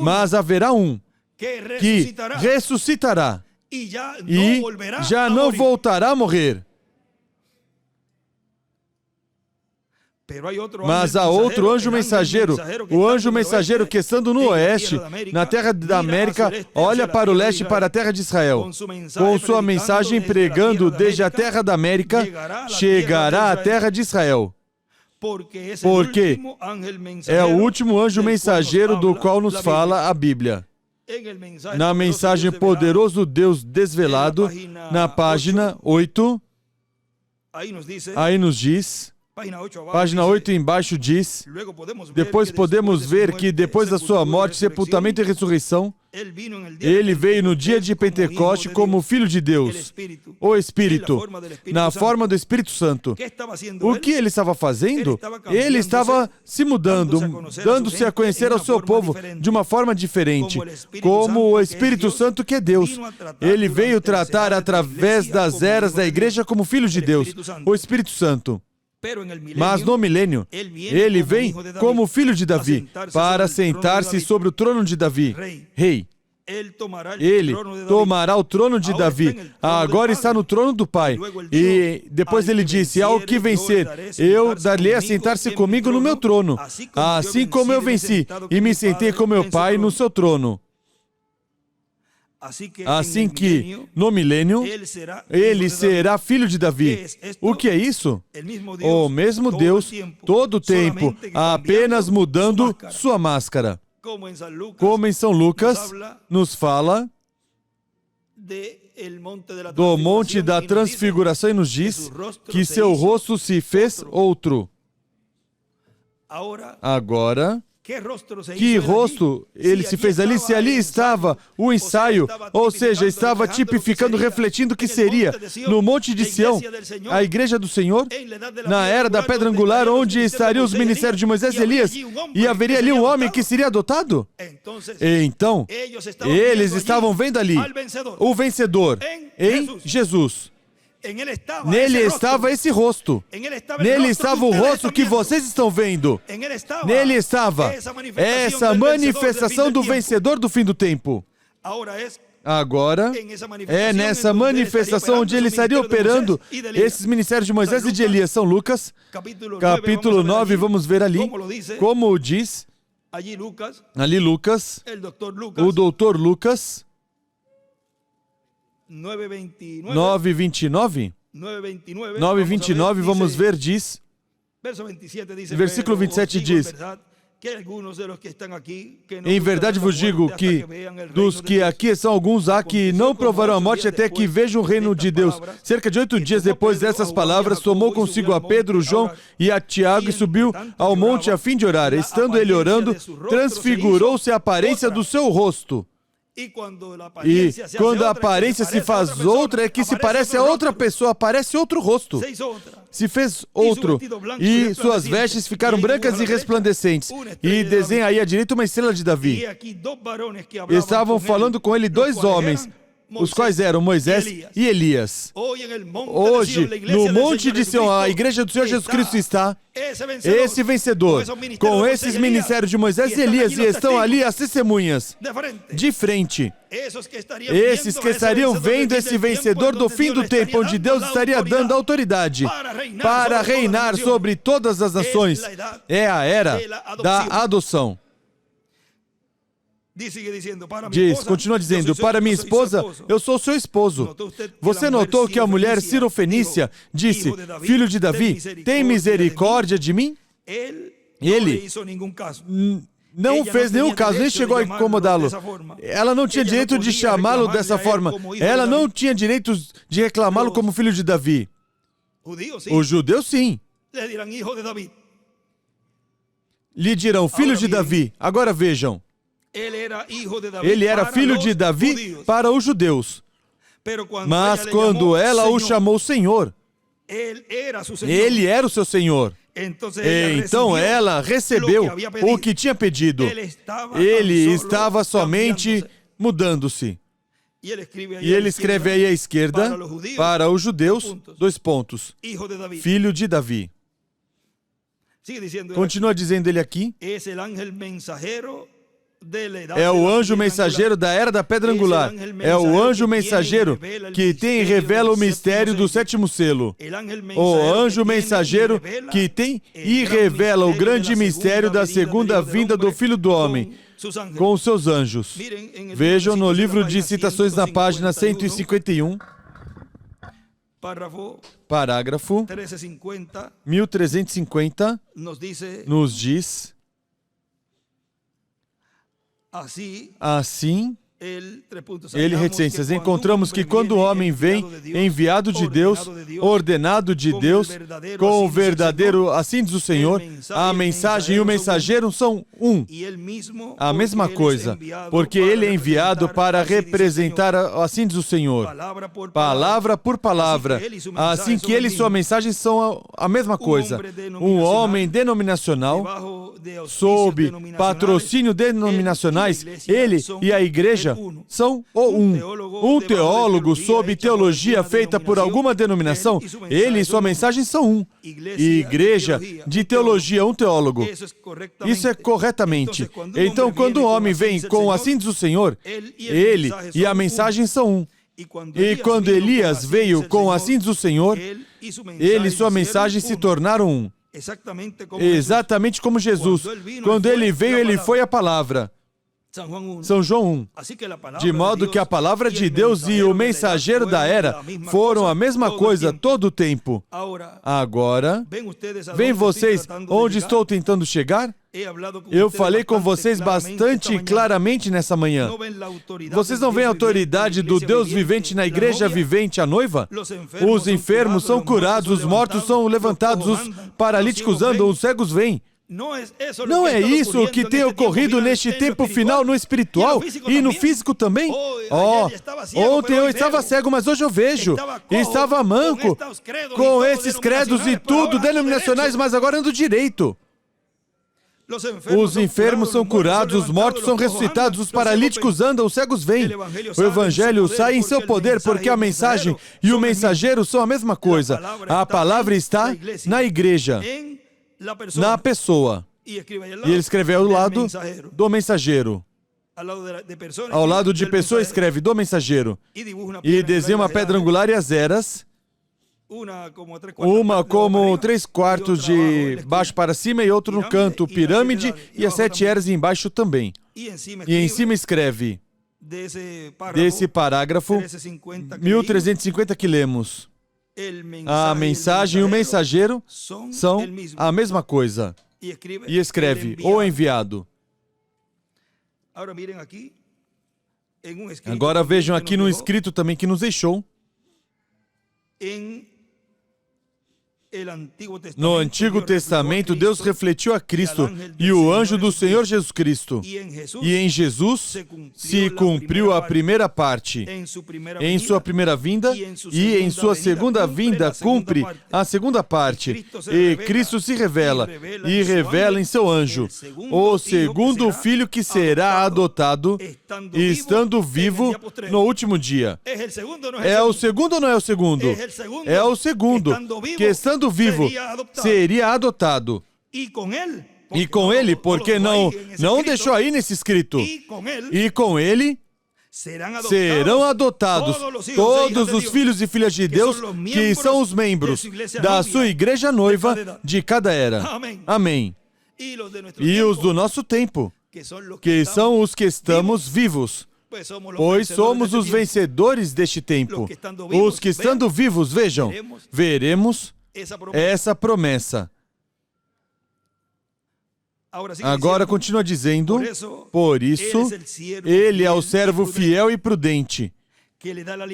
Mas haverá um que ressuscitará e já não voltará a morrer. Mas há outro anjo mensageiro, o anjo mensageiro que estando no oeste, na terra da América, olha para o leste, para a terra de Israel. Com sua mensagem pregando desde a terra da América, chegará à terra de Israel. Porque é o último anjo mensageiro do qual nos fala a Bíblia. Na mensagem Poderoso Deus Desvelado, na página 8, aí nos diz, página 8 embaixo diz, depois podemos ver que depois da sua morte, sepultamento e ressurreição, ele veio no dia de Pentecoste como Filho de Deus, o Espírito, na forma do Espírito Santo. O que ele estava fazendo? Ele estava se mudando, dando-se a conhecer ao seu povo de uma forma diferente, como o Espírito Santo que é Deus. Ele veio tratar através das eras da igreja como Filho de Deus, o Espírito Santo. Mas no milênio, ele vem como filho de Davi, para sentar-se sobre o trono de Davi, rei. Ele tomará o trono de Davi, agora está no trono do Pai. E depois ele disse, ao que vencer, eu dar-lhe a sentar-se comigo no meu trono, assim como eu venci e me sentei com meu Pai no seu trono. Assim que, no milênio, ele será filho de Davi. O que é isso? O mesmo Deus, todo o tempo, apenas mudando sua máscara. Como em São Lucas, nos fala do Monte da Transfiguração e nos diz que seu rosto se fez outro. Agora, que rosto ele se fez ali? Se ali estava o ensaio, ou seja, estava tipificando, refletindo o que seria no Monte de Sião, a igreja do Senhor, na era da pedra angular, onde estariam os ministérios de Moisés e Elias, e haveria ali um homem que seria adotado? Então, eles estavam vendo ali o vencedor em Jesus. Nele estava esse rosto. Nele estava o rosto que vocês estão vendo. Nele estava essa manifestação do vencedor do fim do tempo. Agora, é nessa manifestação onde ele estaria operando esses ministérios de Moisés e de Elias. São Lucas, capítulo 9, vamos ver ali, como diz, ali Lucas, o doutor Lucas, 9:29, 9:29, vamos ver, diz, versículo 27 diz: em verdade vos digo que dos que aqui estão alguns há que não provarão a morte até que vejam o reino de Deus. Cerca de 8 dias depois dessas palavras, tomou consigo a Pedro, João e a Tiago e subiu ao monte a fim de orar. Estando ele orando, transfigurou-se a aparência do seu rosto. E quando a aparência se faz outra, é que se parece a outra pessoa, aparece outro rosto. Se fez outro, e suas vestes ficaram brancas e resplandecentes. E desenha aí à direita uma estrela de Davi. Estavam falando com ele 2 homens, os quais eram Moisés e Elias. Hoje, no Monte de Sião, a igreja do Senhor Jesus Cristo está, esse vencedor, com esses ministérios de Moisés e Elias, e estão ali as testemunhas, de frente. Esses que estariam vendo esse vencedor do fim do tempo, onde Deus estaria dando autoridade para reinar sobre todas as nações. É a era da adoção. Continua dizendo, para minha esposa, eu sou seu esposo. Você notou que a mulher Cirofenícia disse, filho de Davi, tem misericórdia de mim? Ele não fez nenhum caso, nem chegou a incomodá-lo. Ela não tinha direito de chamá-lo dessa forma. Ela não tinha direito de reclamá-lo como filho de Davi. Os judeus, sim. Lhe dirão, filho de Davi. Agora vejam. Ele era filho de Davi para os judeus. Mas quando ela o chamou Senhor, ele era o seu Senhor. Então ela recebeu o que tinha pedido. Ele estava somente mudando-se. E ele escreve aí à esquerda, para os judeus, 2 pontos. Filho de Davi. Continua dizendo ele aqui. É o anjo mensageiro da era da pedra angular. É o anjo mensageiro que tem e revela o mistério do 7º selo. O anjo mensageiro que tem e revela o grande mistério da segunda vinda do Filho do Homem com os seus anjos. Vejam no livro de citações na página 151, parágrafo 1350, nos diz... Assim, ele, reticências, encontramos que quando o homem vem enviado de Deus, ordenado de Deus, com o verdadeiro, assim diz o Senhor, a mensagem e o mensageiro são um. A mesma coisa, porque ele é enviado para representar, assim diz o Senhor, palavra por palavra, assim que ele e sua mensagem são a mesma coisa. Um homem denominacional, sob patrocínio denominacionais, ele e a igreja são o um. Um teólogo sob teologia feita por alguma denominação, ele e sua mensagem são um. Igreja de teologia, um teólogo. Isso é corretamente. Então, quando um homem vem com assim diz o Senhor, ele e a mensagem são um. E quando Elias veio com assim diz o Senhor, ele e sua mensagem se tornaram um. Exatamente como Jesus. Quando ele veio, ele foi a palavra. São João 1. De modo que a palavra de Deus e o mensageiro da era foram a mesma coisa todo o tempo. Agora, veem vocês onde estou tentando chegar? Eu falei com vocês bastante claramente nessa manhã. Vocês não veem a autoridade do Deus vivente na igreja vivente, a noiva? Os enfermos são curados, os mortos são levantados, os paralíticos andam, os cegos vêm. Não é isso que tem ocorrido neste tempo final no espiritual e no físico também? Ontem eu estava cego, mas hoje eu vejo. Estava manco, com esses credos e tudo, denominacionais, mas agora ando direito. Os enfermos são curados, os mortos são ressuscitados, os paralíticos andam, os cegos vêm. O Evangelho sai em seu poder porque a mensagem e o mensageiro são a mesma coisa. A palavra está na igreja, na pessoa. E ele escreveu ao lado do mensageiro. Ao lado de pessoa escreve do mensageiro. E desenha uma pedra angular e as eras. Uma como 3/4 de baixo para cima e outro no canto, pirâmide, e as 7 eras embaixo também. E em cima escreve, desse parágrafo, 1350 que lemos. A mensagem e o mensageiro são a mesma coisa. E escreve, o enviado. Agora vejam aqui no escrito também que nos deixou. No Antigo Testamento, Deus refletiu a Cristo e o anjo do Senhor Jesus Cristo. E em Jesus se cumpriu a primeira parte. Em sua primeira vinda e em sua segunda vinda cumpre a segunda parte. E Cristo se revela e revela em seu anjo, o segundo filho que será adotado, estando vivo no último dia. É o segundo ou não é o segundo? É o segundo, que estando vivo, seria adotado. E com ele, porque não deixou aí nesse escrito. E com ele serão adotados todos os filhos e filhas de Deus que são os membros da sua igreja noiva de cada era. Amém. E os do nosso tempo, que são os que estamos vivos. Pois somos os vencedores deste tempo. Os que estando vivos, vejam, veremos essa promessa. Agora continua dizendo, por isso, ele é o servo fiel e prudente,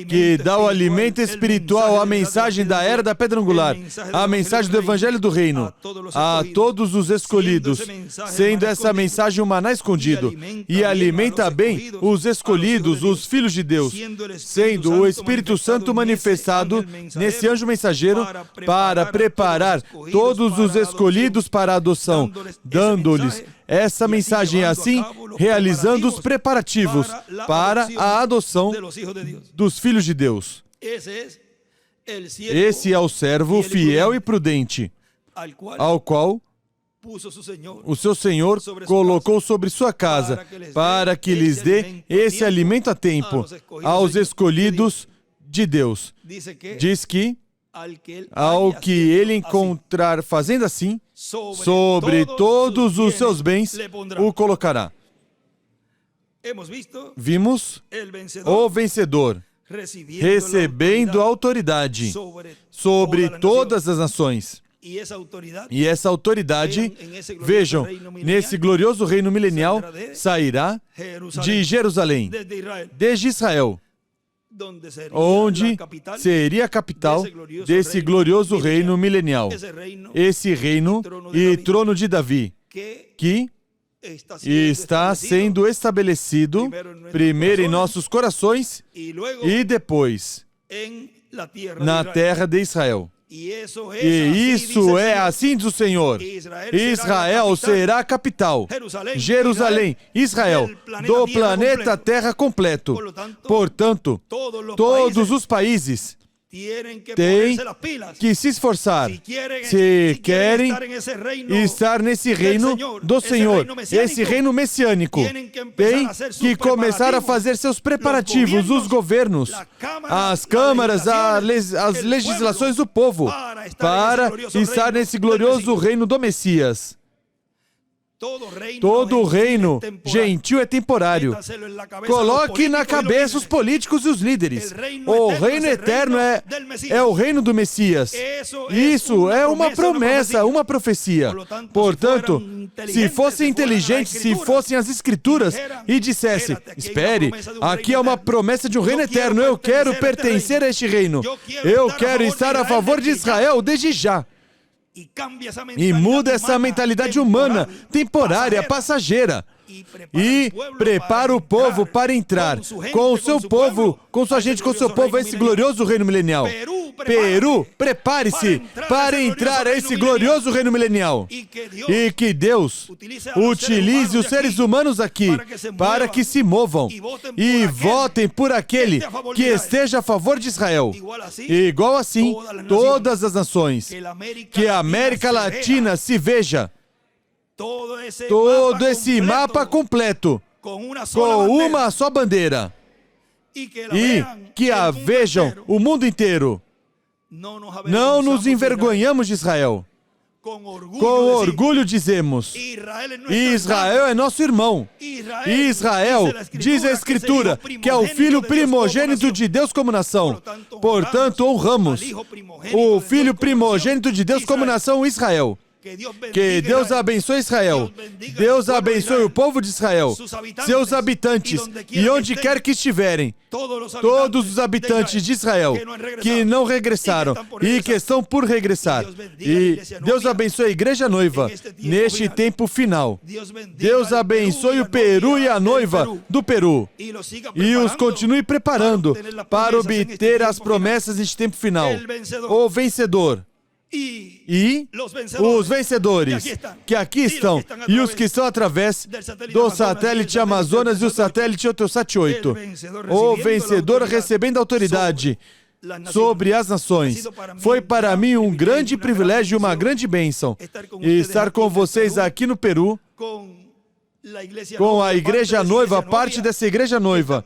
que dá o alimento espiritual à mensagem da era da pedra angular, a mensagem do evangelho do reino, a todos os escolhidos, sendo essa mensagem um maná escondido, e alimenta bem os escolhidos, os filhos de Deus, sendo o Espírito Santo manifestado nesse anjo mensageiro para preparar todos os escolhidos para a adoção, dando-lhes essa mensagem assim, realizando os preparativos para a adoção dos filhos de Deus. Esse é o servo fiel e prudente, ao qual o seu Senhor colocou sobre sua casa, para que lhes dê esse alimento a tempo, aos escolhidos de Deus. Diz que ao que ele encontrar fazendo assim, sobre todos os seus bens o colocará. Vimos o vencedor recebendo autoridade sobre todas as nações. E essa autoridade, vejam, nesse glorioso reino milenial, sairá de Jerusalém, desde Israel, onde seria a capital desse glorioso reino milenial. Esse reino e trono de Davi, que está sendo estabelecido primeiro em nossos corações e depois na terra de Israel. E isso é assim diz o Senhor. Israel será a capital. Jerusalém, Israel, do planeta Terra completo. Portanto, todos os países têm que se esforçar se querem estar nesse reino do Senhor, esse reino messiânico. Tem que começar a fazer seus preparativos, os governos, as câmaras, as legislações do povo, para estar nesse glorioso reino do Messias. Todo reino gentil é temporário. Coloque na cabeça os políticos e os líderes. O reino eterno é o reino do Messias. Isso é uma promessa, uma profecia. Portanto, se fossem inteligentes, se fossem as Escrituras e dissessem, espere, aqui é uma promessa de um reino eterno, eu quero pertencer a este reino. Eu quero estar a favor de Israel desde já. E muda essa mentalidade humana, temporária, passageira. E prepara o povo para entrar com o seu povo, com sua gente, com o seu povo, a esse glorioso reino milenial. Peru, prepare-se para entrar a esse glorioso reino milenial. E que Deus utilize os seres humanos aqui para que se movam e votem por aquele que esteja a favor de Israel. E igual assim, todas as nações, que a América Latina se veja todo esse mapa completo com uma só bandeira e que a vejam o mundo inteiro. Não nos envergonhamos de Israel. Com orgulho dizemos: Israel é nosso irmão. Israel, diz a Escritura, que é o filho primogênito de Deus como nação. Portanto, honramos o filho primogênito de Deus como nação, Israel. Que Deus abençoe Israel. Deus abençoe o povo de Israel, seus habitantes, e onde quer que estiverem, todos os habitantes de Israel que não regressaram e que estão por regressar. E Deus abençoe a igreja noiva neste tempo final. Deus abençoe o Peru e a noiva do Peru. E os continue preparando para obter as promessas neste tempo final. O vencedor. E os vencedores que aqui estão e os que estão através do satélite Amazonas e o satélite Eutelsat 8. O vencedor recebendo autoridade sobre as nações. Foi para mim um grande privilégio e uma grande bênção estar com vocês aqui no Peru, com a igreja noiva, parte dessa igreja noiva,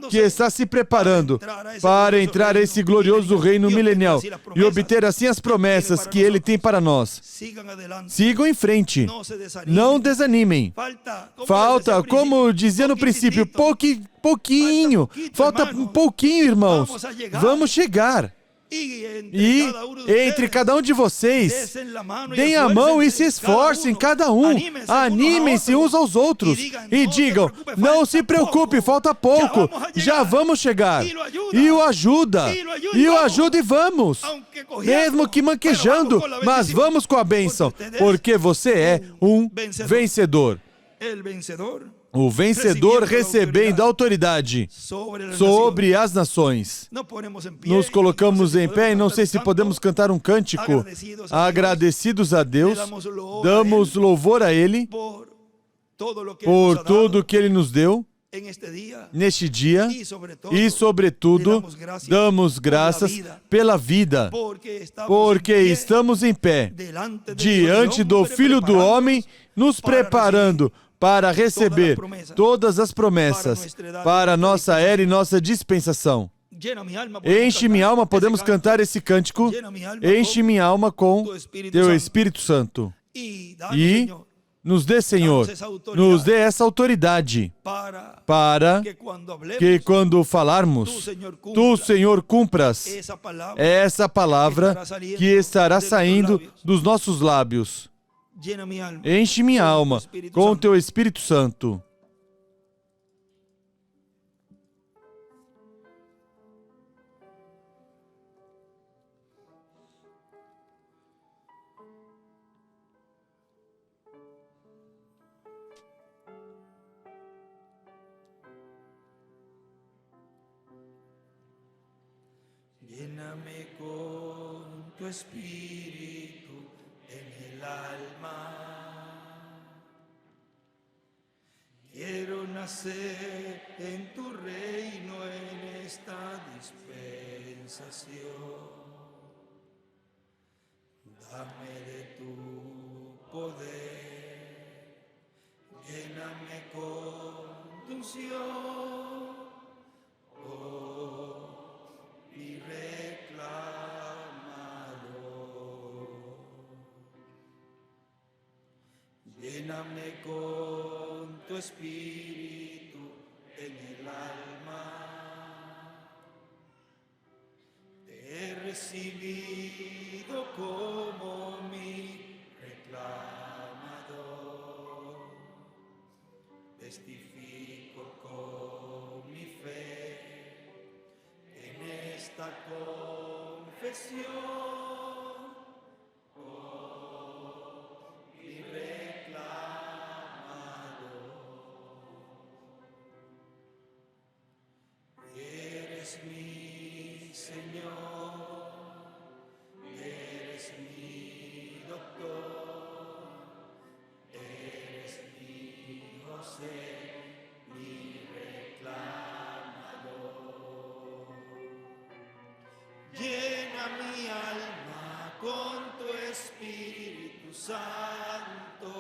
que está se preparando para entrar esse glorioso reino milenial e obter assim as promessas que Ele tem para nós. Sigam em frente, não desanimem. Falta, como dizia no princípio, pouquinho. Falta um pouquinho, irmãos. Vamos chegar. E entre cada um de vocês, deem a mão e se esforcem, cada um. Animem-se uns aos outros e digam: não se preocupe, falta pouco, já vamos chegar. E o ajuda, e vamos. Mesmo que manquejando, mas vamos com a bênção, porque você é um vencedor. O vencedor recebendo autoridade sobre as nações. Nos colocamos em pé e não sei se podemos cantar um cântico. Agradecidos a Deus, damos louvor a Ele por tudo que Ele nos deu neste dia e, sobretudo, damos graças pela vida, porque estamos em pé diante do Filho do Homem, nos preparando para receber todas as promessas para nossa era e nossa dispensação. Enche minha alma, podemos cantar esse cântico. Enche minha alma com Teu Espírito Santo. E nos dê, Senhor, nos dê essa autoridade para que quando falarmos, Tu, Senhor, cumpras essa palavra que estará saindo dos nossos lábios. Enche minha alma com o Teu Espírito Santo. Lléname con Tu Espíritu en el alma. Quiero nacer en Tu reino en esta dispensación. Dame de Tu poder, lléname con Tu unción. Oh, mi reclamador. Lléname con Tu Espíritu en el alma. Te he recibido como mi reclamador. Testifico con mi fe en esta confesión. Llena mi alma con Tu Espíritu Santo.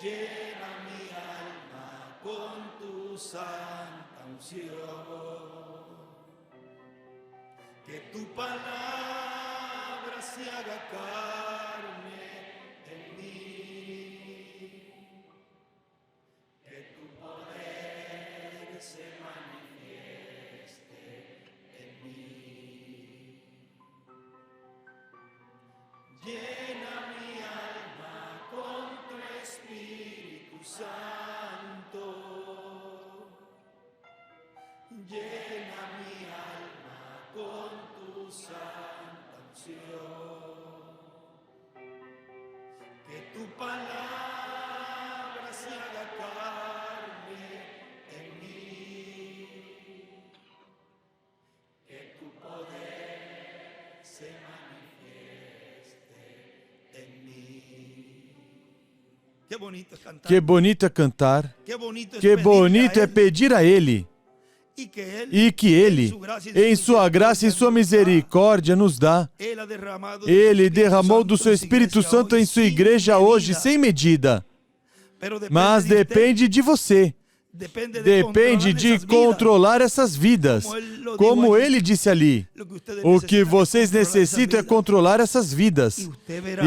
llena mi alma con tu santa unción. Que tu palabra se haga carne en mí. Que tu poder se manifieste en mí. Llena mi alma con tu Espíritu Santo. Llena mi alma con tu santa unción. Que tu palabra se haga carne en mí. Que tu poder se manifieste en mí. Qué bonito es cantar. Que bonito é cantar. Qué bonito Que pedir bonito a é Él. pedir a Ele. E que Ele, Em sua graça e sua misericórdia, nos dá. Ele derramou do seu Espírito Santo em sua igreja hoje, sem medida. Mas depende de você. Depende de controlar essas vidas. Como ele disse ali, o que vocês necessitam é controlar essas vidas.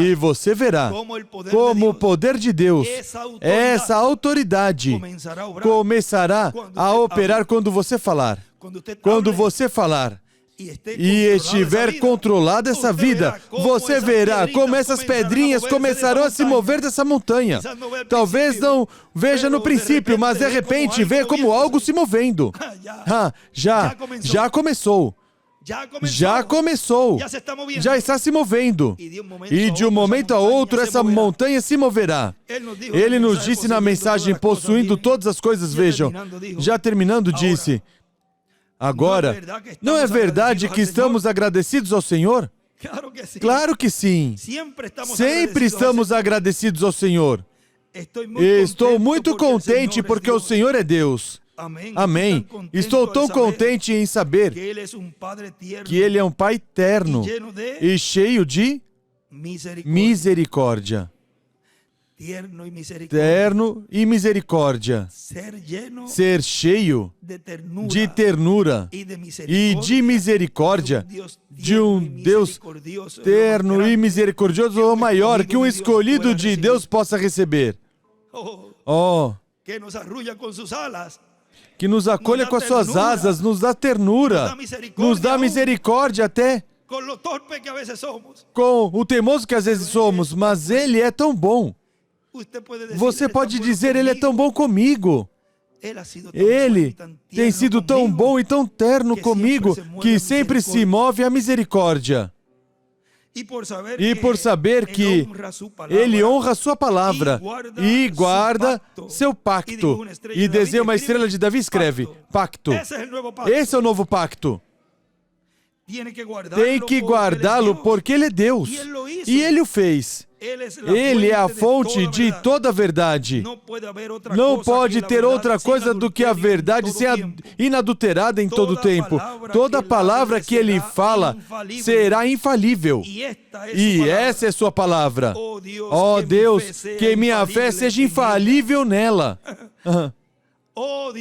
E você verá como o poder de Deus, essa autoridade, começará a operar quando você falar. Quando você falar e estiver controlada essa vida, você verá como essas pedrinhas começarão a se mover dessa montanha. Talvez não veja no princípio, mas de repente vê como algo se movendo. Já começou. Já começou. Já está se movendo. E de um momento a outro essa montanha se moverá. Ele nos disse na mensagem, possuindo todas as coisas, vejam. Já terminando, disse: agora, não é verdade que estamos agradecidos ao Senhor? Claro que sim. Sempre estamos agradecidos ao Senhor. Estou muito contente porque o Senhor é Deus. Amém. Estou tão contente em saber que Ele é um Pai terno e cheio de misericórdia. Terno e misericórdia. Ser cheio de ternura e de misericórdia de um Deus terno e misericordioso ou maior que um escolhido de Deus possa receber. Oh, que nos acolha com as suas asas, nos dá ternura, nos dá misericórdia até com o teimoso que às vezes somos, mas Ele é tão bom. Você pode dizer, Ele é tão bom comigo. Ele tem sido tão bom e tão terno comigo que sempre se move a misericórdia. E por saber que Ele honra a sua palavra e guarda seu pacto. E desenha uma estrela de Davi, escreve, pacto. Esse é o novo pacto. Tem que guardá-lo porque Ele é Deus. E Ele o fez. Ele é a fonte de toda a verdade. Não pode ter outra coisa do que a verdade ser inadulterada em todo o tempo. Toda palavra que Ele fala será infalível. E essa é sua palavra. Oh Deus, que minha fé seja infalível nela.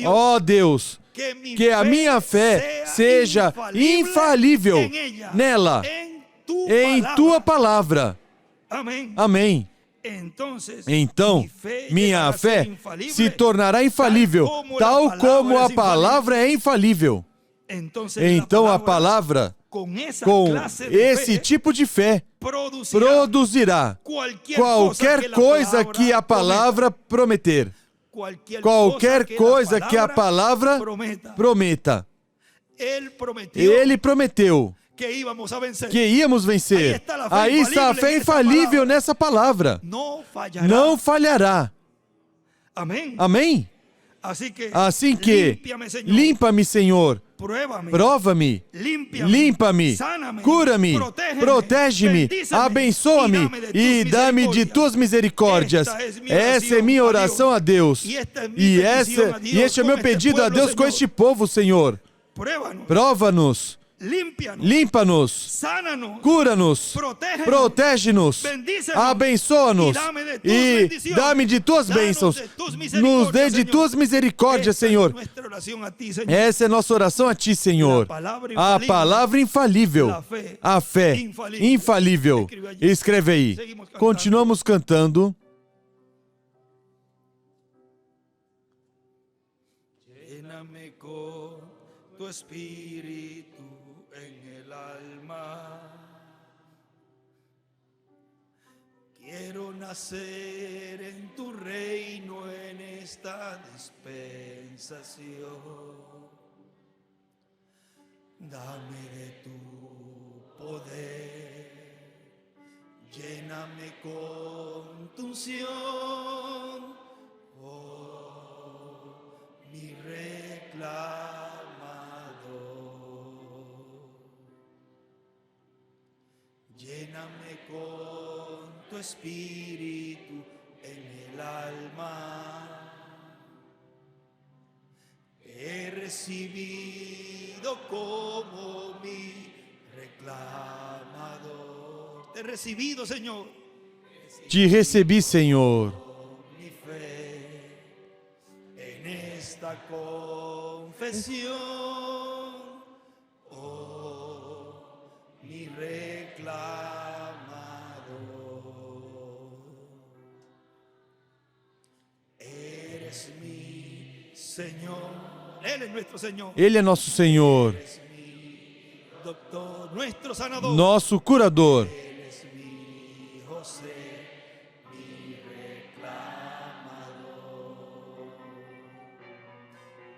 Oh Deus, que a minha fé seja infalível nela, em Tua palavra. Amém. Então, minha fé se tornará infalível, tal como a palavra é infalível. Então, a palavra, com esse tipo de fé, produzirá qualquer coisa que a palavra prometer. Qualquer coisa que a palavra prometa. Ele prometeu que íamos vencer. Aí está a fé infalível nessa palavra. Não falhará. Amém? Assim que, limpa-me, Senhor. Prova-me, limpa-me, cura-me, protege-me, abençoa-me e dá-me de Tuas misericórdias. Essa é minha oração a Deus. E este é meu pedido a Deus com este povo, Senhor. Prova-nos limpa-nos, sánanos, cura-nos, protege-nos, abençoa-nos e dá-me de tuas bênçãos, nos dê de tuas misericórdias, Senhor. Essa é nossa oração a Ti, Senhor. A palavra infalível, a fé infalível. Escreve aí. Continuamos cantando. Lléname con tu espíritu en el alma. Quiero nacer en tu reino en esta dispensación. Dame de tu poder, lléname con tu unción, oh, mi reclamador. Lléname con tu espíritu en el alma. He recibido como mi reclamador. Te he recibido, Señor. Te recebi, Senhor. Mi fe en esta confesión, oh, mi reclamador. Eres mi Señor. Él es nuestro Señor. Ele é nosso Senhor, Doctor, nuestro sanador. nosso curador. Él es mi José, mi reclamador.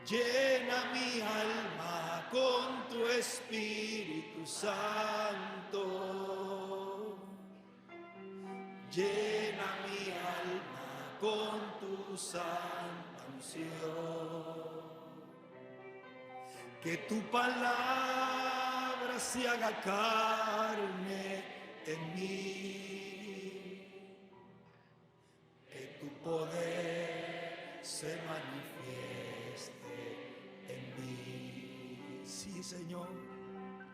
Llena mi alma con tu Espíritu Santo. Llena mi alma con tu santa unción. Que tu palabra se haga carne en mí, que tu poder se manifieste en mí. Sí, Señor.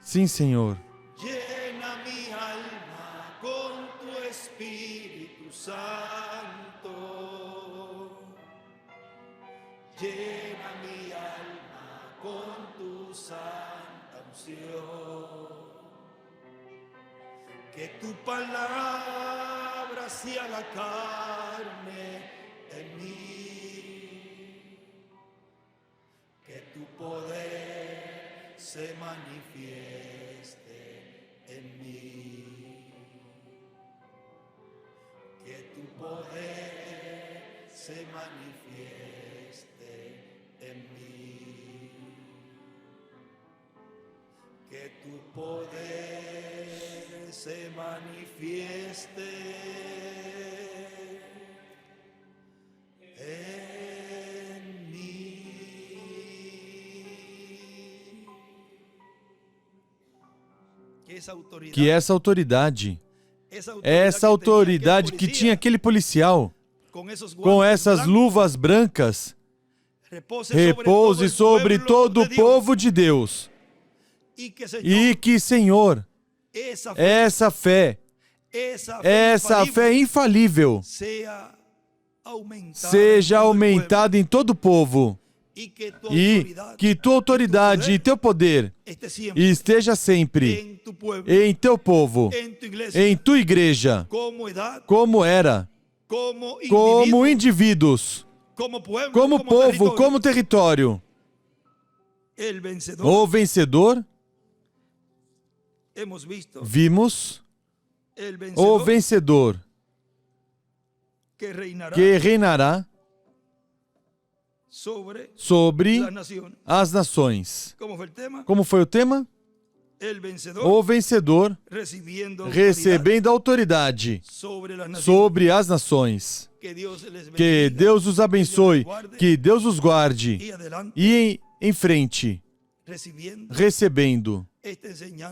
Sim, Senhor. Llena mi alma con tu Espíritu Santo. Llena mi alma con tu santa unción. Que tu palabra se haga carne en mí. Que tu poder se manifieste en mí. Que tu poder se manifieste en mí. Que tu poder se manifieste en mí. Que essa autoridade que tinha aquele policial, com essas luvas brancas, repouse sobre todo o povo de Deus. E que, Senhor, essa fé infalível seja aumentada em todo o povo. E que tua autoridade e teu poder esteja sempre em teu povo, em tua igreja, como era, como indivíduos, como povo, como território. O vencedor, vimos o vencedor que reinará sobre as nações. Como foi o tema? O vencedor recebendo autoridade sobre as nações. Que Deus os abençoe, que Deus os guarde e em frente, recebendo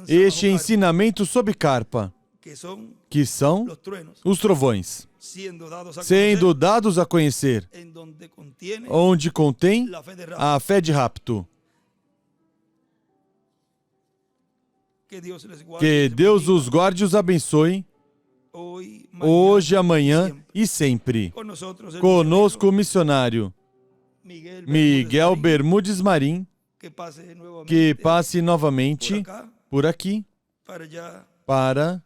este ensinamento sob carpa, que são os trovões, sendo dados a conhecer, onde contém a fé de rapto. Que Deus os guarde e os abençoe, hoje, amanhã e sempre. Conosco o missionário Miguel Bermudes Marim, que passe novamente por aqui para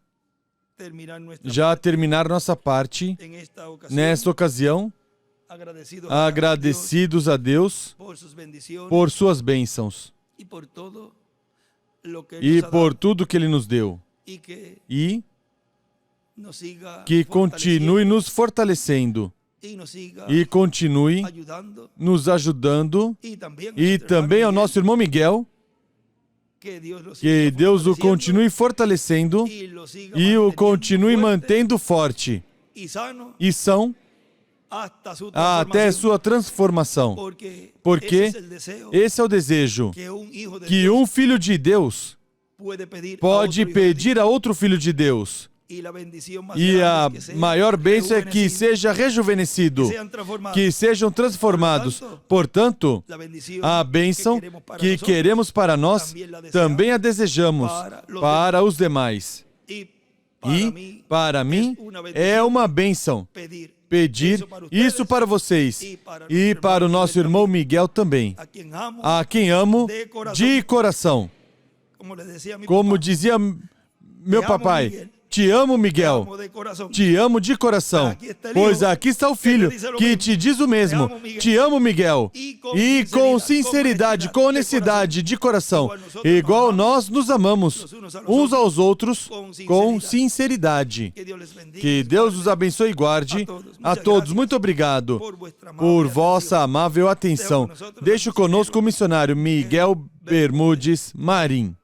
já terminar nossa parte nesta ocasião, agradecidos a Deus por suas bênçãos e por tudo que Ele nos deu, e que continue nos fortalecendo e continue nos ajudando, e também ao nosso irmão Miguel, que Deus o continue fortalecendo e o continue mantendo forte e são até sua transformação, porque esse é o desejo que um filho de Deus pode pedir a outro filho de Deus. E a maior bênção é que seja rejuvenescido, que sejam transformados. Portanto, a bênção que queremos para nós, também a desejamos para os demais. E, para mim, é uma bênção pedir isso para vocês e para o nosso irmão Miguel também, a quem amo de coração. Como dizia meu papai, te amo, Miguel, te amo de coração, pois aqui está o filho que te diz o mesmo, te amo, Miguel, e com sinceridade, com honestidade de coração, igual nós nos amamos uns aos outros com sinceridade. Que Deus os abençoe e guarde a todos. Muito obrigado por vossa amável atenção. Deixo conosco o missionário Miguel Bermudes Marim.